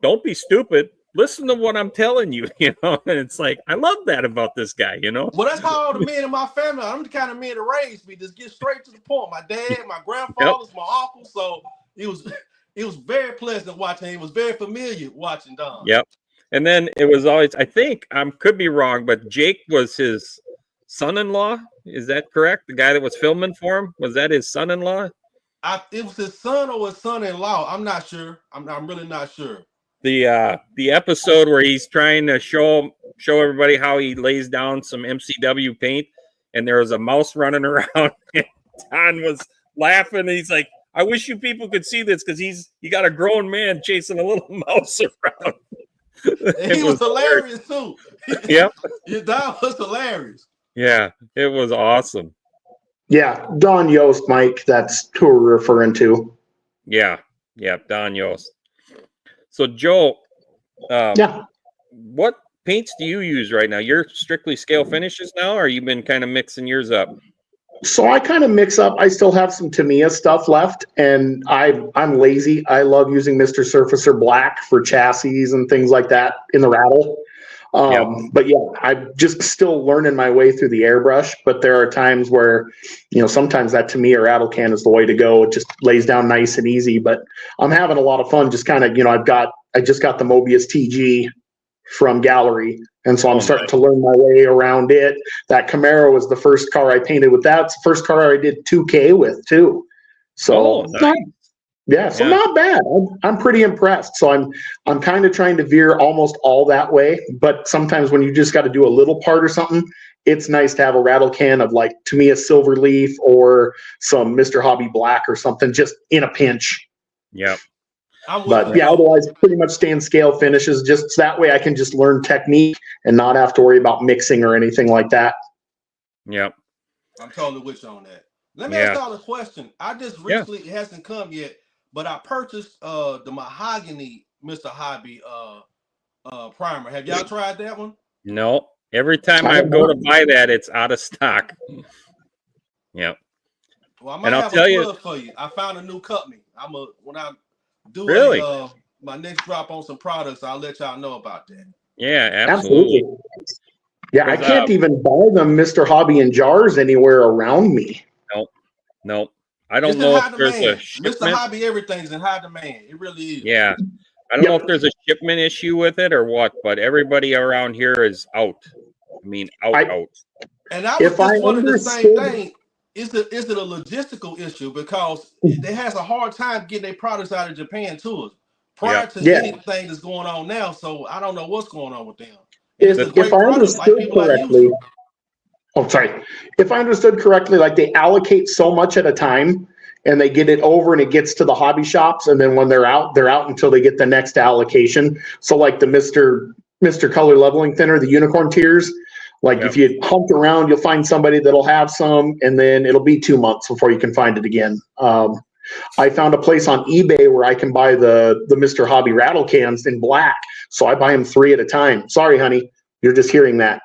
Speaker 1: don't be stupid. Listen to what I'm telling you, and it's like, I love that about this guy,
Speaker 4: Well, that's how all the men in my family, I'm the kind of man that raised me, just get straight to the point. My dad, my grandfathers, my uncle, so it was very pleasant watching. It was very familiar watching Don.
Speaker 1: Yep. And then it was always, I think, could be wrong, but Jake was his son-in-law. Is that correct? The guy that was filming for him, was that his son-in-law?
Speaker 4: It was his son or his son-in-law. I'm not sure. I'm really not sure.
Speaker 1: The episode where he's trying to show everybody how he lays down some MCW paint, and there was a mouse running around, and Don was laughing. He's like, I wish you people could see this, because you got a grown man chasing a little mouse around.
Speaker 4: And he was hilarious too.
Speaker 1: Yep.
Speaker 4: Don was hilarious.
Speaker 1: Yeah, it was awesome.
Speaker 2: Yeah, Don Yost, Mike, that's who we're referring to.
Speaker 1: Yeah, Don Yost. So, Joe, what paints do you use right now? You're strictly scale finishes now, or you've been kind of mixing yours up?
Speaker 2: So I kind of mix up. I still have some Tamiya stuff left, and I'm lazy. I love using Mr. Surfacer Black for chassis and things like that in the rattle. But yeah, I'm just still learning my way through the airbrush, but there are times where, sometimes that Tamiya rattle can is the way to go. It just lays down nice and easy, but I'm having a lot of fun. Just kind of, I just got the Mobius TG from Gallery, and so I'm starting to learn my way around it. That Camaro was the first car I painted with. That's the first car I did 2K with too. So
Speaker 1: nice.
Speaker 2: Not bad. I'm pretty impressed. So I'm kind of trying to veer almost all that way, but sometimes when you just got to do a little part or something, it's nice to have a rattle can of like Tamiya Silverleaf or some Mr. Hobby Black or something, just in a pinch.
Speaker 1: Yep.
Speaker 2: Otherwise pretty much staying scale finishes, just that way I can just learn technique and not have to worry about mixing or anything like that.
Speaker 1: Yep.
Speaker 4: I'm totally with you on that. Let me ask y'all a question. I just recently, it hasn't come yet, but I purchased the mahogany Mr. Hobby primer. Have y'all tried that one?
Speaker 1: No. Every time I go to buy that, it's out of stock. Yep.
Speaker 4: Well, I might have a plug for you. I found a new company. When I do my next drop on some products, I'll let y'all know about that.
Speaker 1: Yeah, absolutely.
Speaker 2: Yeah, I can't even buy them Mr. Hobby in jars anywhere around me.
Speaker 1: Nope. I don't know if there's a shipment.
Speaker 4: Mr. Hobby, everything's in high demand. It really is.
Speaker 1: Yeah. I don't know if there's a shipment issue with it or what, but everybody around here is out. I mean, out.
Speaker 4: And I was just wondering the same thing. Is it a logistical issue? Because it has a hard time getting their products out of Japan to us prior to anything that's going on now. So I don't know what's going on with them.
Speaker 2: If I understood correctly, if I understood correctly, like they allocate so much at a time and they get it over and it gets to the hobby shops. And then when they're out until they get the next allocation. So like the Mr. Color Leveling Thinner, the Unicorn Tears, like if you hunt around, you'll find somebody that'll have some, and then it'll be 2 months before you can find it again. I found a place on eBay where I can buy the Mr. Hobby rattle cans in black. So I buy them 3 at a time. Sorry, honey. You're just hearing that.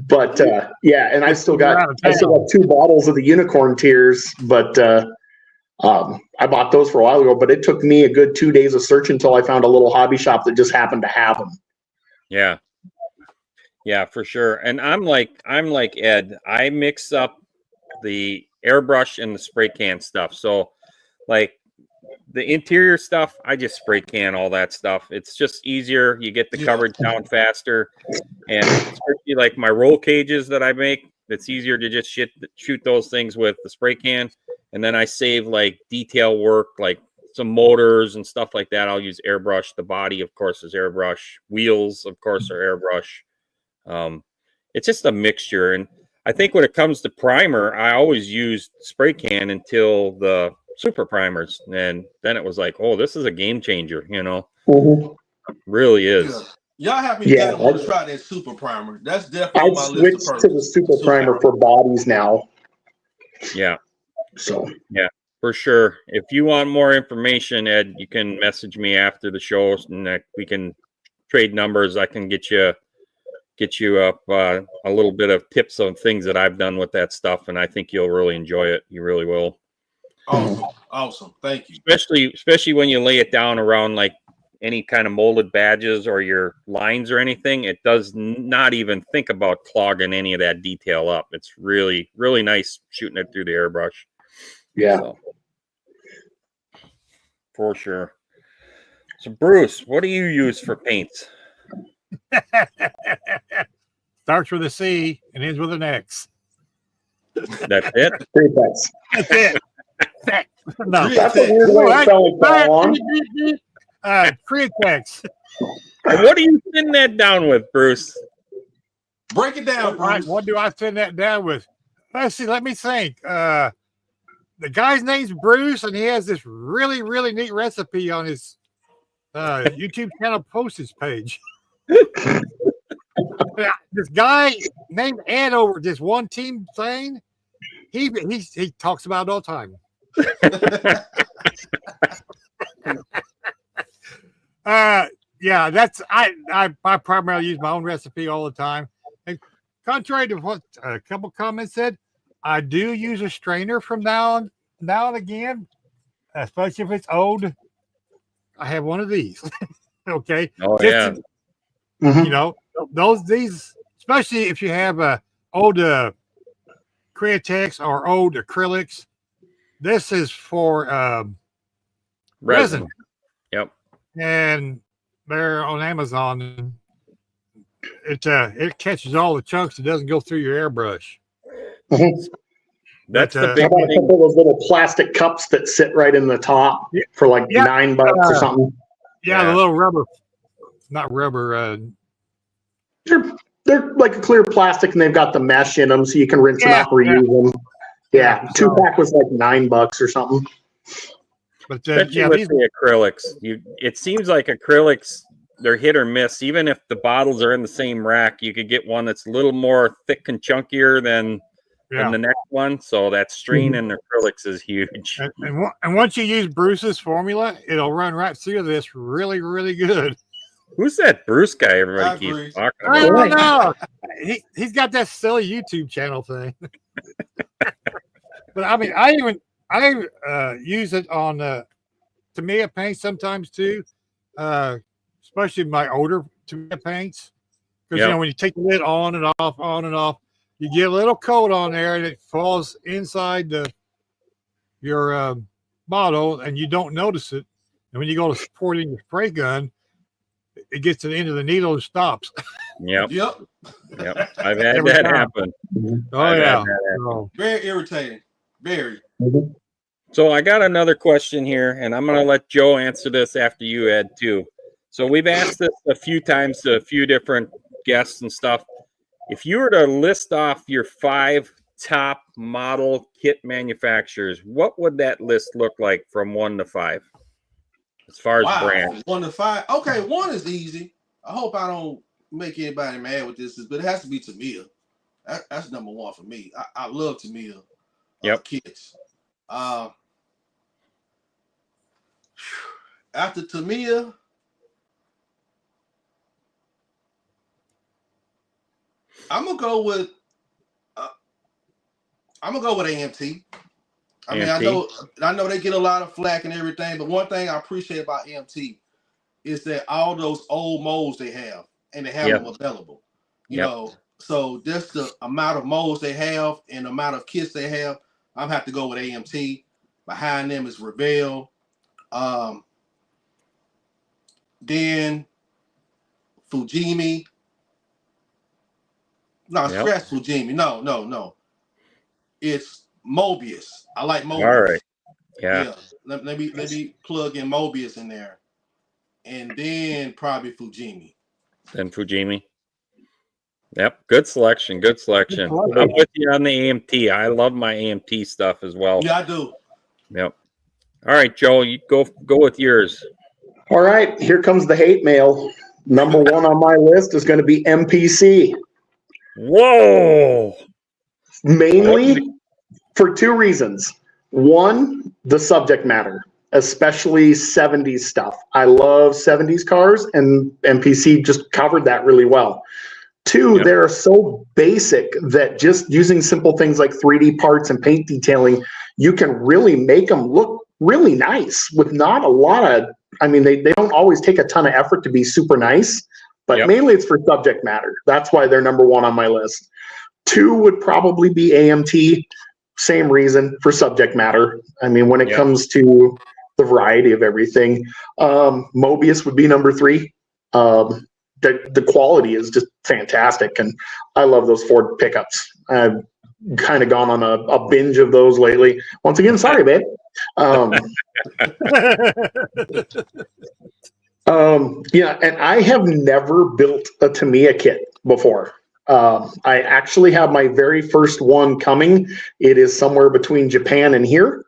Speaker 2: But and I still got 2 bottles of the Unicorn Tears, but I bought those for a while ago, but it took me a good 2 days of search until I found a little hobby shop that just happened to have them.
Speaker 1: Yeah. Yeah, for sure. And I'm like Ed. I mix up the airbrush and the spray can stuff. So like the interior stuff, I just spray can all that stuff. It's just easier. You get the
Speaker 4: Yeah.
Speaker 1: coverage down faster. And especially like my roll cages that I make, it's easier to just shoot those things with the spray can. And then I save like detail work, like some motors and stuff like that. I'll use airbrush. The body, of course, is airbrush. Wheels, of course, are airbrush. It's just a mixture. And I think when it comes to primer, I always used spray can until the super primers. And then it was like, oh, this is a game changer, you know? Really is.
Speaker 4: Yeah. Y'all have me
Speaker 2: Yeah,
Speaker 4: kind of want to try that super primer. That's definitely
Speaker 2: I
Speaker 4: on my list
Speaker 2: switched
Speaker 4: of
Speaker 2: to the super primer for bodies now.
Speaker 1: Yeah.
Speaker 2: So
Speaker 1: yeah, for sure. If you want more information, Ed, you can message me after the show, and we can trade numbers. I can get you up a little bit of tips on things that I've done with that stuff, and I think you'll really enjoy it. You really will.
Speaker 4: Awesome. Thank you.
Speaker 1: Especially when you lay it down around like any kind of molded badges or your lines or anything. It does not even think about clogging any of that detail up. It's really, really nice shooting it through the airbrush.
Speaker 2: yeah.
Speaker 1: So, for sure. So Bruce, what do you use for paints?
Speaker 3: Starts with a C and ends with an X.
Speaker 1: That's it?
Speaker 2: Prepex.
Speaker 3: That's it. No.
Speaker 2: That's a weird way of spelling that on.
Speaker 3: Pretext.
Speaker 1: And what are you thinning that down with, Bruce?
Speaker 4: Break it down, Bruce.
Speaker 3: What do I thin that down with? Let's see. Let me think. The guy's name's Bruce, and he has this really, really neat recipe on his YouTube channel postage page. This guy named Ed over this one team thing. He talks about it all the time. Yeah, that's I primarily use my own recipe all the time. And contrary to what a couple comments said, I do use a strainer from now and again, especially if it's old. I have one of these. Okay.
Speaker 1: Oh yeah.
Speaker 3: You know, these, especially if you have old Createx or old acrylics. This is for resin.
Speaker 1: Yep.
Speaker 3: And they're on Amazon. It catches all the chunks. It doesn't go through your airbrush.
Speaker 1: That's the
Speaker 2: How
Speaker 1: big
Speaker 2: about a
Speaker 1: thing.
Speaker 2: couple of those little plastic cups that sit right in the top for like $9 or something?
Speaker 3: Yeah, the little rubber, not rubber.
Speaker 2: They're like a clear plastic, and they've got the mesh in them, so you can rinse them out, reuse them. Yeah, 2-pack was like $9 or something.
Speaker 3: But
Speaker 1: Especially with the acrylics, it seems like acrylics, they're hit or miss. Even if the bottles are in the same rack, you could get one that's a little more thick and chunkier than the next one. So that strain in acrylics is huge.
Speaker 3: And once you use Bruce's formula, it'll run right through this really, really good.
Speaker 1: Who's that Bruce guy everybody keeps talking about?
Speaker 3: I don't know. He's got that silly YouTube channel thing. But I mean, I use it on Tamiya paints sometimes too, especially my older Tamiya paints. Because you know, when you take the lid on and off, you get a little coat on there, and it falls inside your bottle, and you don't notice it. And when you go to pour it in your spray gun, it gets to the end of the needle and stops.
Speaker 1: Yep. I've had that happen.
Speaker 3: Oh, yeah.
Speaker 4: Very irritating. Very.
Speaker 1: So I got another question here, and I'm going to let Joe answer this after you, Ed, too. So we've asked this a few times to a few different guests and stuff. If you were to list off your 5 top model kit manufacturers, what would that list look like from 1 to 5? As far as brand.
Speaker 4: 1 to 5. Okay, 1 is easy. I hope I don't make anybody mad with this, but it has to be Tamiya. That's number 1 for me. I love Tamiya kits. After Tamiya, I'm gonna go with AMT. I mean, I know they get a lot of flack and everything, but one thing I appreciate about AMT is that all those old molds they have, and they have them available. You know, so just the amount of molds they have and the amount of kits they have, I'm have to go with AMT. Behind them is Revell. Then Fujimi. No, scratch Fujimi. No. It's Mobius. I like Mobius.
Speaker 1: All right. Yeah.
Speaker 4: Let me plug in Mobius in there. And then probably Fujimi.
Speaker 1: Then Fujimi. Yep. Good selection. Good selection. I'm with you on the AMT. I love my AMT stuff as well.
Speaker 4: Yeah, I do.
Speaker 1: Yep. All right, Joe, you go with yours.
Speaker 2: All right, here comes the hate mail. Number one on my list is going to be MPC.
Speaker 1: Whoa.
Speaker 2: Mainly for two reasons. One, the subject matter, especially 70s stuff. I love 70s cars, and MPC just covered that really well. Two, they're so basic that just using simple things like 3D parts and paint detailing, you can really make them look really nice with not a lot of, I mean, they don't always take a ton of effort to be super nice, but mainly it's for subject matter. That's why they're number one on my list. Two would probably be AMT. Same reason, for subject matter. I mean, when it comes to the variety of everything, Mobius would be number three. The quality is just fantastic, and I love those Ford pickups. I've kind of gone on a binge of those lately. Once again, sorry, babe. Yeah, and I have never built a Tamiya kit before. I actually have my very first one coming. It is somewhere between Japan and here.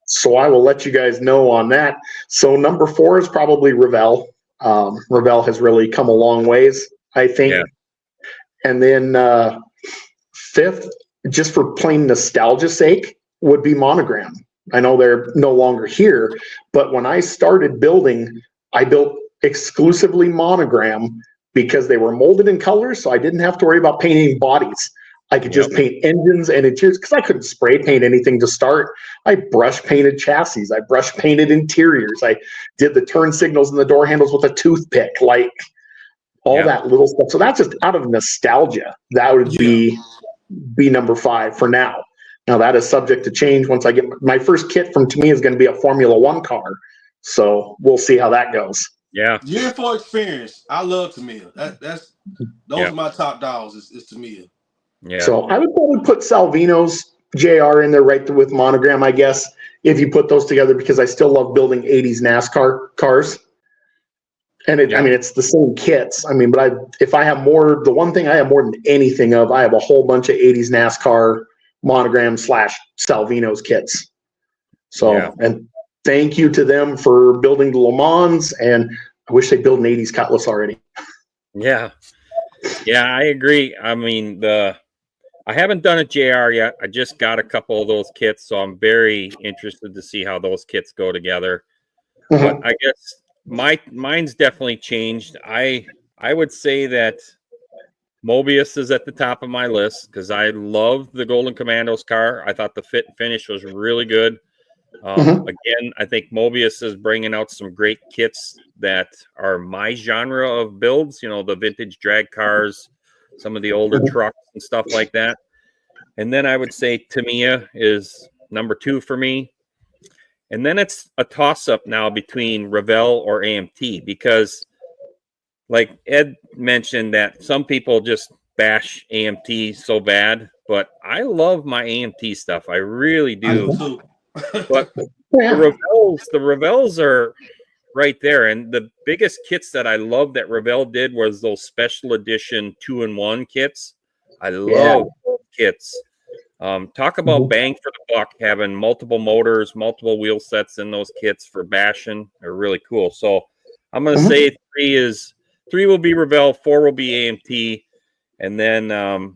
Speaker 2: So I will let you guys know on that. So number four is probably Revell. Revell has really come a long ways, I think. Yeah. And then fifth, just for plain nostalgia sake, would be Monogram. I know they're no longer here, but when I started building, I built exclusively Monogram because they were molded in colors, so I didn't have to worry about painting bodies. I could just paint engines and interiors because I couldn't spray paint anything to start. I brush painted chassis. I brush painted interiors. I did the turn signals and the door handles with a toothpick, like all that little stuff. So that's just out of nostalgia. That would be number five for now. Now that is subject to change once I get my first kit from Tamiya is going to be a Formula One car. So we'll see how that goes.
Speaker 1: Yeah.
Speaker 4: Year for experience. I love Tamiya. Those are my top dogs is Tamiya.
Speaker 2: Yeah. So I would probably put Salvino's JR in there right there with Monogram, I guess, if you put those together, because I still love building 80s NASCAR cars. And I mean, it's the same kits. I mean, but if I have more, the one thing I have more than anything of, I have a whole bunch of 80s NASCAR Monogram / Salvino's kits. So, and thank you to them for building the Le Mans, and I wish they built an 80s Cutlass already.
Speaker 1: Yeah. Yeah, I agree. I mean, I haven't done a JR yet. I just got a couple of those kits, so I'm very interested to see how those kits go together. But I guess mine's definitely changed. I would say that Mobius is at the top of my list because I love the Golden Commandos car. I thought the fit and finish was really good. Again, I think Mobius is bringing out some great kits that are my genre of builds, you know, the vintage drag cars, some of the older trucks and stuff like that. And then I would say Tamiya is number two for me. And then it's a toss-up now between Revell or AMT because, like Ed mentioned, that some people just bash AMT so bad, but I love my AMT stuff. I really do. But the Revells are right there. And the biggest kits that I love that Revell did was those special edition 2-in-1 kits. I love those kits. Talk about bang for the buck, having multiple motors, multiple wheel sets in those kits for bashing are really cool. So I'm going to say three will be Revell, 4 will be AMT. And then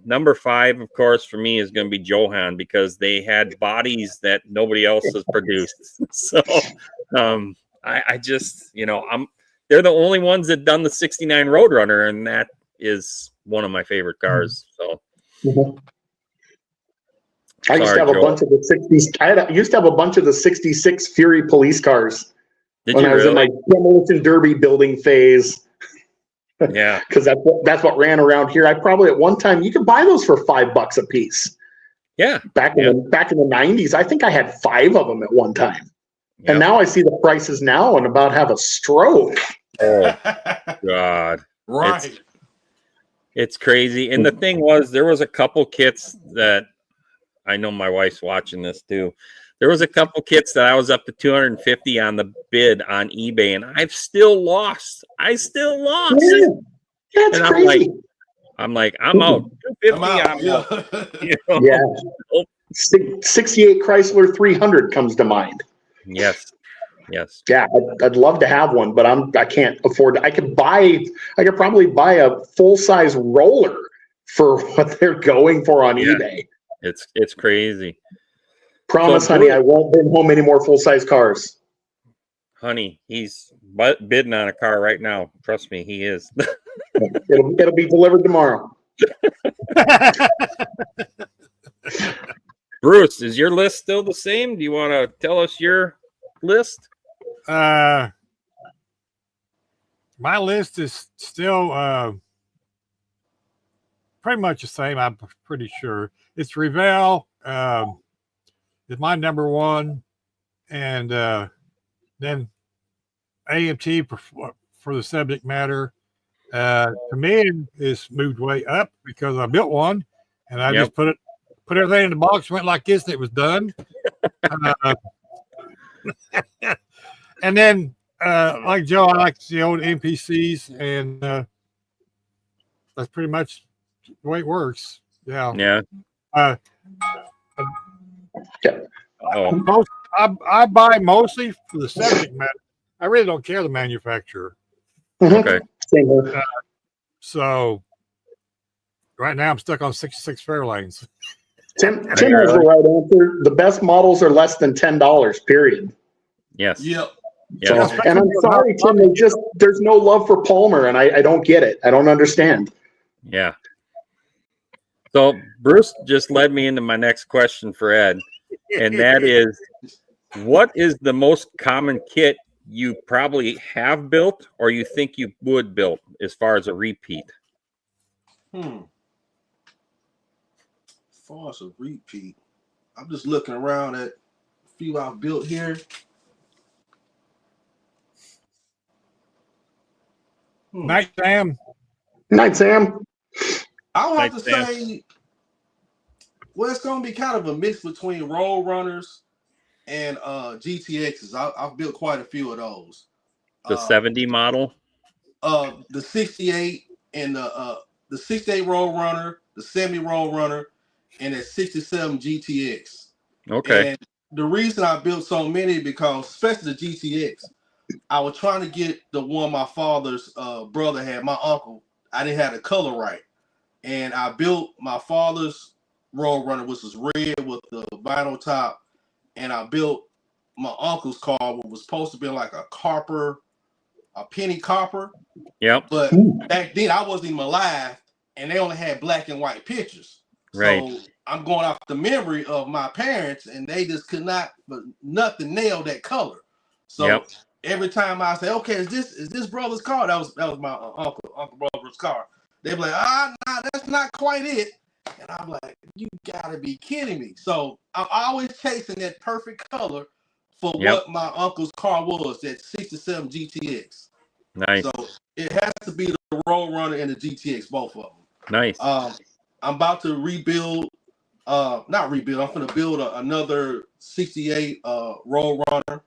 Speaker 1: number 5, of course, for me is going to be Johan because they had bodies that nobody else has produced. So I just, you know, they're the only ones that done the 69 Roadrunner, and that is one of my favorite cars. So
Speaker 2: I used to have a bunch of the 60s. I used to have a bunch of the 66 Fury police cars when I was in my demolition derby building phase.
Speaker 1: Yeah.
Speaker 2: Because that's what ran around here. I probably at one time you could buy those for $5 a piece.
Speaker 1: Yeah.
Speaker 2: Back in the 90s, I think I had 5 of them at one time.
Speaker 1: Yep.
Speaker 2: And now I see the prices now and about have a stroke.
Speaker 1: Oh God.
Speaker 4: Right.
Speaker 1: It's crazy. And the thing was, there was a couple kits that I know my wife's watching this too. There was a couple kits that I was up to 250 on the bid on eBay, and I've still lost. I still lost.
Speaker 2: Yeah, it's
Speaker 1: and
Speaker 2: crazy.
Speaker 1: I'm out. 250.
Speaker 4: I'm out.
Speaker 1: I'm out. You know?
Speaker 2: Yeah. 68 Chrysler 300 comes to mind.
Speaker 1: Yes.
Speaker 2: Yeah, I'd love to have one, but I can't afford it. I could probably buy a full-size roller for what they're going for on eBay.
Speaker 1: It's crazy.
Speaker 2: Promise,
Speaker 1: So,
Speaker 2: honey, I won't bring home any more full-size cars.
Speaker 1: Honey, he's bidding on a car right now. Trust me, he is.
Speaker 2: It'll be delivered tomorrow.
Speaker 1: Bruce, is your list still the same? Do you want to tell us your list?
Speaker 3: My list is still pretty much the same. I'm pretty sure it's Revell. Is my number one, and then AMT for the subject matter. Command is moved way up because I built one, and I just put everything in the box, went like this, and it was done. And then, like Joe, I like the old NPCs, and that's pretty much the way it works. Yeah.
Speaker 1: Yeah.
Speaker 3: I buy mostly for the subject matter. I really don't care the manufacturer.
Speaker 1: Okay.
Speaker 2: So
Speaker 3: right now I'm stuck on 66 Fairlanes.
Speaker 2: Tim has the right answer. The best models are less than $10. Period.
Speaker 1: Yes.
Speaker 4: Yep.
Speaker 1: Yeah.
Speaker 2: So, and I'm sorry, Tim. There's no love for Colmer, and I don't get it. I don't understand.
Speaker 1: Yeah. So Bruce just led me into my next question for Ed, and that is, what is the most common kit you probably have built or you think you would build as far as a repeat?
Speaker 4: As far as a repeat, I'm just looking around at a few I've built here.
Speaker 3: Night Sam.
Speaker 2: Night, Sam.
Speaker 4: I'll have to say, well, it's going to be kind of a mix between Road Runners and GTXs. I've built quite a few of those.
Speaker 1: The 70 model?
Speaker 4: The 68 and the 68 Road Runner, the 70 Road Runner, and the 67 GTX.
Speaker 1: Okay.
Speaker 4: And the reason I built so many, because especially the GTX, I was trying to get the one my father's brother had, my uncle. I didn't have the color right. And I built my father's Road Runner, which was red with the vinyl top. And I built my uncle's car, which was supposed to be like a penny copper.
Speaker 1: Yep.
Speaker 4: But back then I wasn't even alive, and they only had black and white pictures.
Speaker 1: Right.
Speaker 4: So I'm going off the memory of my parents, and they just could not, but nothing nailed that color. So every time I say, okay, is this brother's car? That was my uncle brother's car. They be like, nah, that's not quite it. And I'm like, you gotta be kidding me. So I'm always chasing that perfect color for what my uncle's car was, that 67 GTX.
Speaker 1: Nice.
Speaker 4: So it has to be the Road Runner and the GTX, both of them.
Speaker 1: Nice.
Speaker 4: I'm about to rebuild, not rebuild, I'm going to build another 68 Road Runner.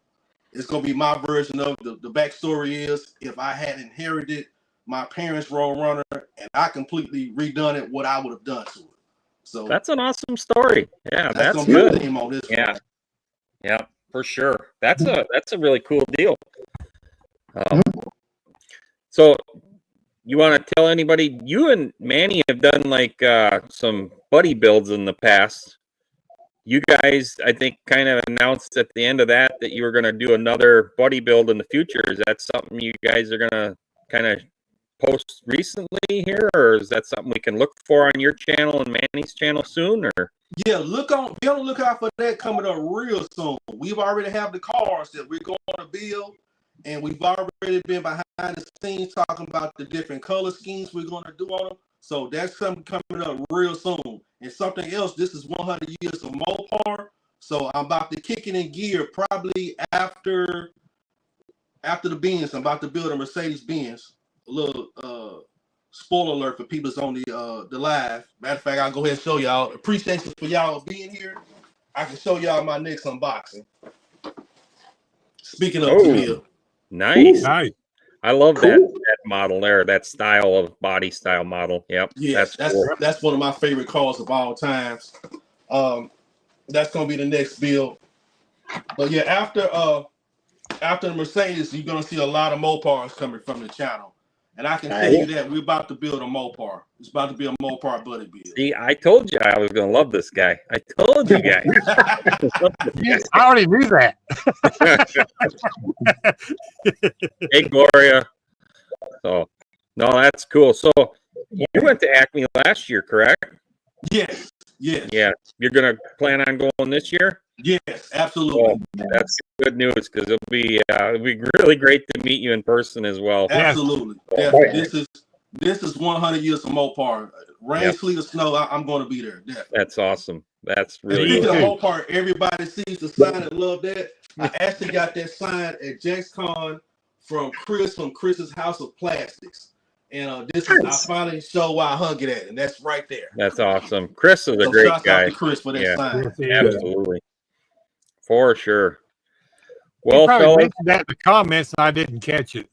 Speaker 4: It's going to be my version of the backstory is, if I had inherited my parents' Road Runner and I completely redone it, what I would have done to it. So
Speaker 1: that's an awesome story. Yeah, that's
Speaker 4: be
Speaker 1: good.
Speaker 4: the theme on this one.
Speaker 1: Yeah, for sure. That's a really cool deal. So you want to tell anybody, you and Manny have done like some buddy builds in the past. You guys, I think, kind of announced at the end of that you were going to do another buddy build in the future. Is that something you guys are going to kind of post recently here, or is that something we can look for on your channel and Manny's channel soon? Or
Speaker 4: yeah, be on the lookout for that coming up real soon. We've already have the cars that we're going to build, and we've already been behind the scenes talking about the different color schemes we're going to do on them. So that's something coming up real soon. And something else, this is 100 years of Mopar. So I'm about to kick it in gear probably after the Benz. I'm about to build a Mercedes-Benz. A little spoiler alert for people that's on the live. Matter of fact, I'll go ahead and show y'all. Appreciation for y'all being here. I can show y'all my next unboxing. Speaking of Camille.
Speaker 1: Nice.
Speaker 3: Nice.
Speaker 1: I love that model there, that style of body style model. Yep.
Speaker 4: Yes,
Speaker 1: that's cool.
Speaker 4: That's one of my favorite cars of all times. That's gonna be the next build. But yeah, after the Mercedes, you're gonna see a lot of Mopars coming from the channel. And I can tell you that we're about to build a Mopar. It's about to be a Mopar buddy build.
Speaker 1: See, I told you I was gonna love this guy. I told you guys.
Speaker 3: I already knew that.
Speaker 1: Hey, Gloria. So, no, that's cool. So, you went to Acme last year, correct?
Speaker 4: Yes. Yes.
Speaker 1: Yeah. You're gonna plan on going this year?
Speaker 4: Yes, absolutely.
Speaker 1: Oh, that's good news because it'll be really great to meet you in person as well.
Speaker 4: Absolutely.
Speaker 1: Yeah.
Speaker 4: This is 100 years of Mopar. Rain, sleet, or snow, I'm going to be there. Definitely.
Speaker 1: That's awesome. That's really
Speaker 4: Speaking
Speaker 1: cool.
Speaker 4: of Mopar, everybody sees the sign and love that. I actually got that sign at JexCon from Chris's House of Plastics. And this is, I finally show why I hung it at, and that's right there.
Speaker 1: That's awesome. Chris is a great
Speaker 4: shouts
Speaker 1: guy.
Speaker 4: out to Chris for that sign.
Speaker 1: Absolutely. For sure.
Speaker 3: Well,
Speaker 1: Well, fellas,
Speaker 3: mentioned that in the comments, and I didn't catch it.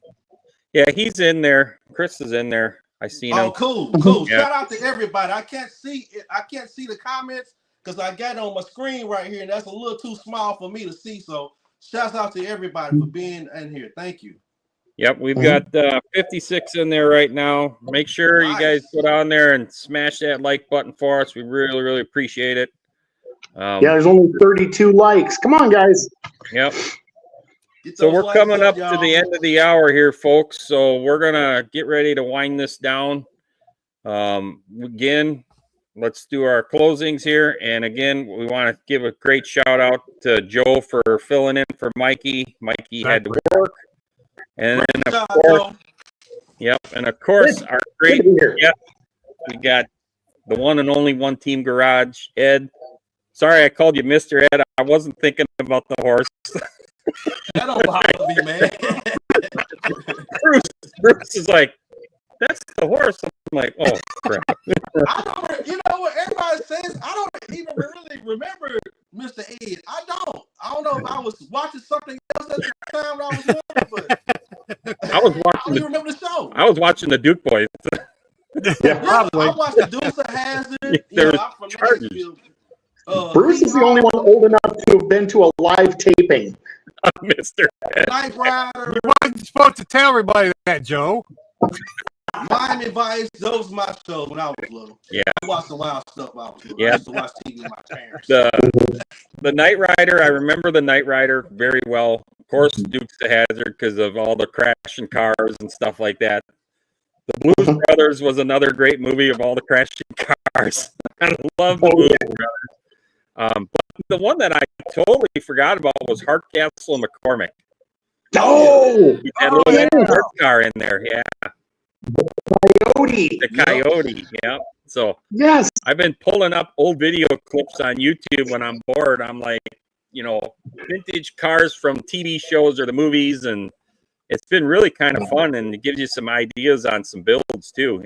Speaker 1: yeah, he's in there. Chris is in there. I seen him.
Speaker 4: Oh, cool.
Speaker 1: Yeah.
Speaker 4: Shout out to everybody. I can't see it. I can't see the comments because I got it on my screen right here, and that's a little too small for me to see. So, shouts out to everybody for being in here. Thank you.
Speaker 1: Yep, we've got 56 in there right now. Make sure you guys put on there and smash that like button for us. We really, really appreciate it.
Speaker 2: Yeah, there's only 32 likes. Come on, guys.
Speaker 1: Yep. So we're coming up to the end of the hour here, folks. So we're going to get ready to wind this down. Again, let's do our closings here. And again, we want to give a great shout out to Joe for filling in for Mikey. Mikey had to work. And then, of course, and of course, our great guest, we got the one and only One Team Garage, Ed. Sorry, I called you Mr. Ed. I wasn't thinking about the horse.
Speaker 4: That don't bother me, man.
Speaker 1: Bruce is like, that's the horse. I'm like, oh, crap.
Speaker 4: I don't, you know what everybody says? I don't even really remember Mr. Ed. I don't know if I was watching something else at the time when I was young, but
Speaker 1: I was
Speaker 4: I
Speaker 1: watching.
Speaker 4: don't even remember the show.
Speaker 1: I was watching the Duke Boys.
Speaker 2: Yeah,
Speaker 3: probably.
Speaker 4: I watched the Dukes of Hazzard.
Speaker 1: There
Speaker 4: I'm from Nashville.
Speaker 2: Bruce is the only one old enough to have been to a live taping.
Speaker 1: Mr. Ed.
Speaker 4: Knight Rider,
Speaker 3: You wasn't supposed to tell everybody that, Joe.
Speaker 4: Miami Vice. Those were my shows when I was little.
Speaker 1: Yeah.
Speaker 4: I watched the wild stuff when I was little.
Speaker 1: Yeah.
Speaker 4: I used to watch TV with my parents.
Speaker 1: The Knight Rider, I remember the Knight Rider very well. Of course, Dukes of Hazzard because of all the crashing cars and stuff like that. The Blues Brothers was another great movie of all the crashing cars. I love the Blues Brothers. But the one that I totally forgot about was Hardcastle and McCormick.
Speaker 2: Oh,
Speaker 1: He had a little sports car in there, yeah.
Speaker 2: Coyote.
Speaker 1: The Coyote, yeah. So
Speaker 2: Yes.
Speaker 1: I've been pulling up old video clips on YouTube when I'm bored. I'm like, vintage cars from TV shows or the movies, and it's been really kind of fun, and it gives you some ideas on some builds too,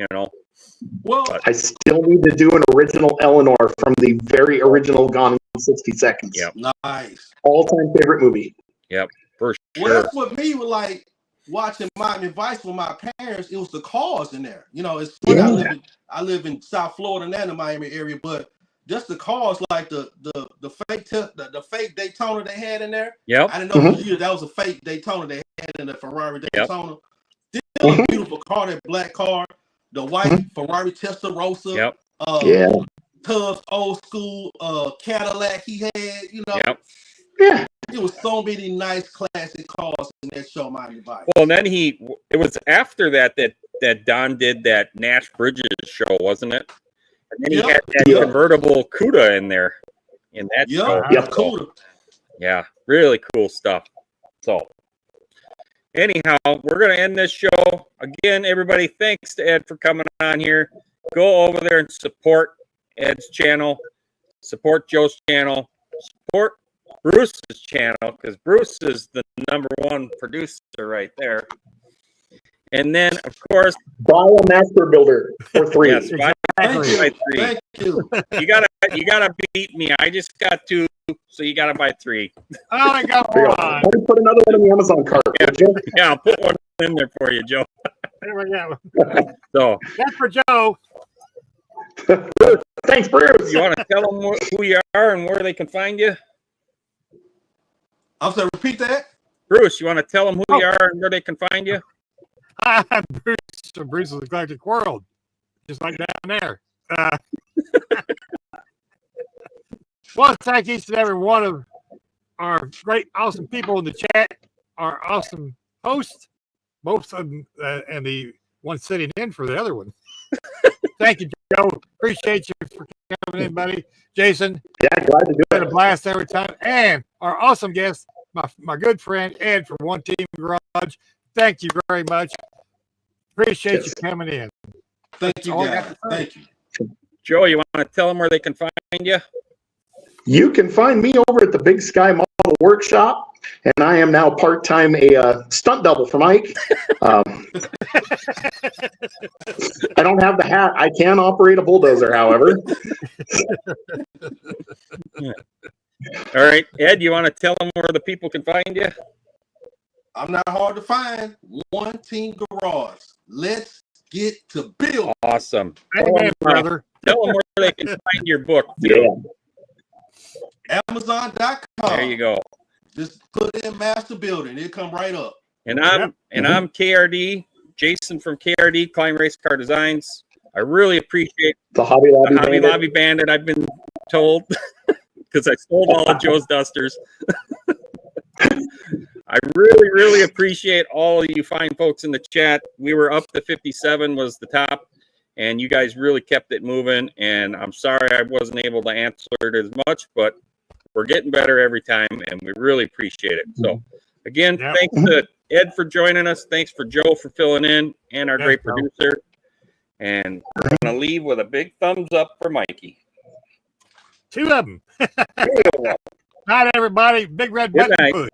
Speaker 4: Well,
Speaker 2: I still need to do an original Eleanor from the very original Gone in 60 Seconds.
Speaker 1: Yep.
Speaker 4: nice.
Speaker 2: All-time favorite movie.
Speaker 1: Yep, for
Speaker 4: Well,
Speaker 1: sure.
Speaker 4: that's what me was like watching Miami Vice with my parents. It was the cars in there. It's funny.
Speaker 2: Yeah.
Speaker 4: I live in South Florida and in the Miami area, but just the cars, like the fake Daytona they had in there.
Speaker 1: Yep.
Speaker 4: I didn't know for years that was a fake Daytona they had in the Ferrari Daytona. Still a beautiful car, that black car, the white Ferrari Testarossa.
Speaker 1: Yep.
Speaker 4: Tubbs old school Cadillac he had.
Speaker 1: Yep.
Speaker 2: Yeah.
Speaker 4: It was so many nice classic cars in that show, Miami Vice.
Speaker 1: Well, and then it was after that Don did that Nash Bridges show, wasn't it? And then he had that convertible CUDA in there in that show.
Speaker 4: Cool.
Speaker 1: Yeah, really cool stuff. So anyhow, we're going to end this show. Again, everybody, thanks to Ed for coming on here. Go over there and support Ed's channel, support Joe's channel, support Bruce's channel, because Bruce is the #1 producer right there. And then, of course,
Speaker 2: buy a master builder for 3.
Speaker 1: yes, buy
Speaker 4: Thank you.
Speaker 1: 3.
Speaker 4: Thank you.
Speaker 1: You gotta beat me. I just got 2, so you gotta buy 3.
Speaker 3: I only got
Speaker 2: There you go.
Speaker 3: one.
Speaker 2: Let me put another one in the Amazon cart, would you?
Speaker 1: Yeah, I'll put one in there for you, Joe.
Speaker 3: There we go.
Speaker 1: So,
Speaker 3: That's for Joe.
Speaker 2: Thanks, Bruce.
Speaker 1: you want to tell them who you are and where they can find you?
Speaker 4: I'm sorry, repeat that.
Speaker 1: Bruce, you want to tell them who you are and where they can find you?
Speaker 3: Hi, I'm Bruce from Bruce's Eclectic World, just like down there. Want to thank each and every one of our great, awesome people in the chat, our awesome hosts, both of them, and the one sitting in for the other one. Thank you, Joe. Appreciate you for coming in, buddy. Jason,
Speaker 2: Yeah, glad to do
Speaker 3: been a
Speaker 2: it.
Speaker 3: blast every time. And our awesome guest, my good friend Ed from One Team Garage. Thank you very much. Appreciate
Speaker 2: Yes.
Speaker 3: you coming in.
Speaker 4: Thank you,
Speaker 3: all I got
Speaker 4: guys.
Speaker 3: to say.
Speaker 4: Thank you.
Speaker 1: Joe, you want to tell them where they can find you?
Speaker 2: You can find me over at the Big Sky Model Workshop, and I am now part-time a stunt double for Mike. I don't have the hat. I can operate a bulldozer, however.
Speaker 1: All right, Ed, you want to tell them where the people can find you?
Speaker 4: I'm not hard to find. One Team Garage. Let's get to build.
Speaker 1: Awesome.
Speaker 3: Amen, brother.
Speaker 1: Tell them where they can find your book.
Speaker 2: Yeah.
Speaker 4: Amazon.com.
Speaker 1: There you go.
Speaker 4: Just put in Master Building. It'll come right up.
Speaker 1: And I'm KRD, Jason from KRD, Klein Race Car Designs. I really appreciate
Speaker 2: The Hobby
Speaker 1: the
Speaker 2: Lobby.
Speaker 1: Hobby
Speaker 2: Bandit.
Speaker 1: Lobby Bandit, I've been told, because I sold all of Joe's dusters. I really, really appreciate all of you fine folks in the chat. We were up to 57 was the top, and you guys really kept it moving. And I'm sorry I wasn't able to answer it as much, but we're getting better every time, and we really appreciate it. So, again,
Speaker 3: Yep.
Speaker 1: thanks to Ed for joining us. Thanks for Joe for filling in, and our great
Speaker 3: Joe.
Speaker 1: producer. And we're going to leave with a big thumbs up for Mikey.
Speaker 3: 2 of them. Night, everybody. Big red
Speaker 1: Good
Speaker 3: button
Speaker 1: night.
Speaker 3: push.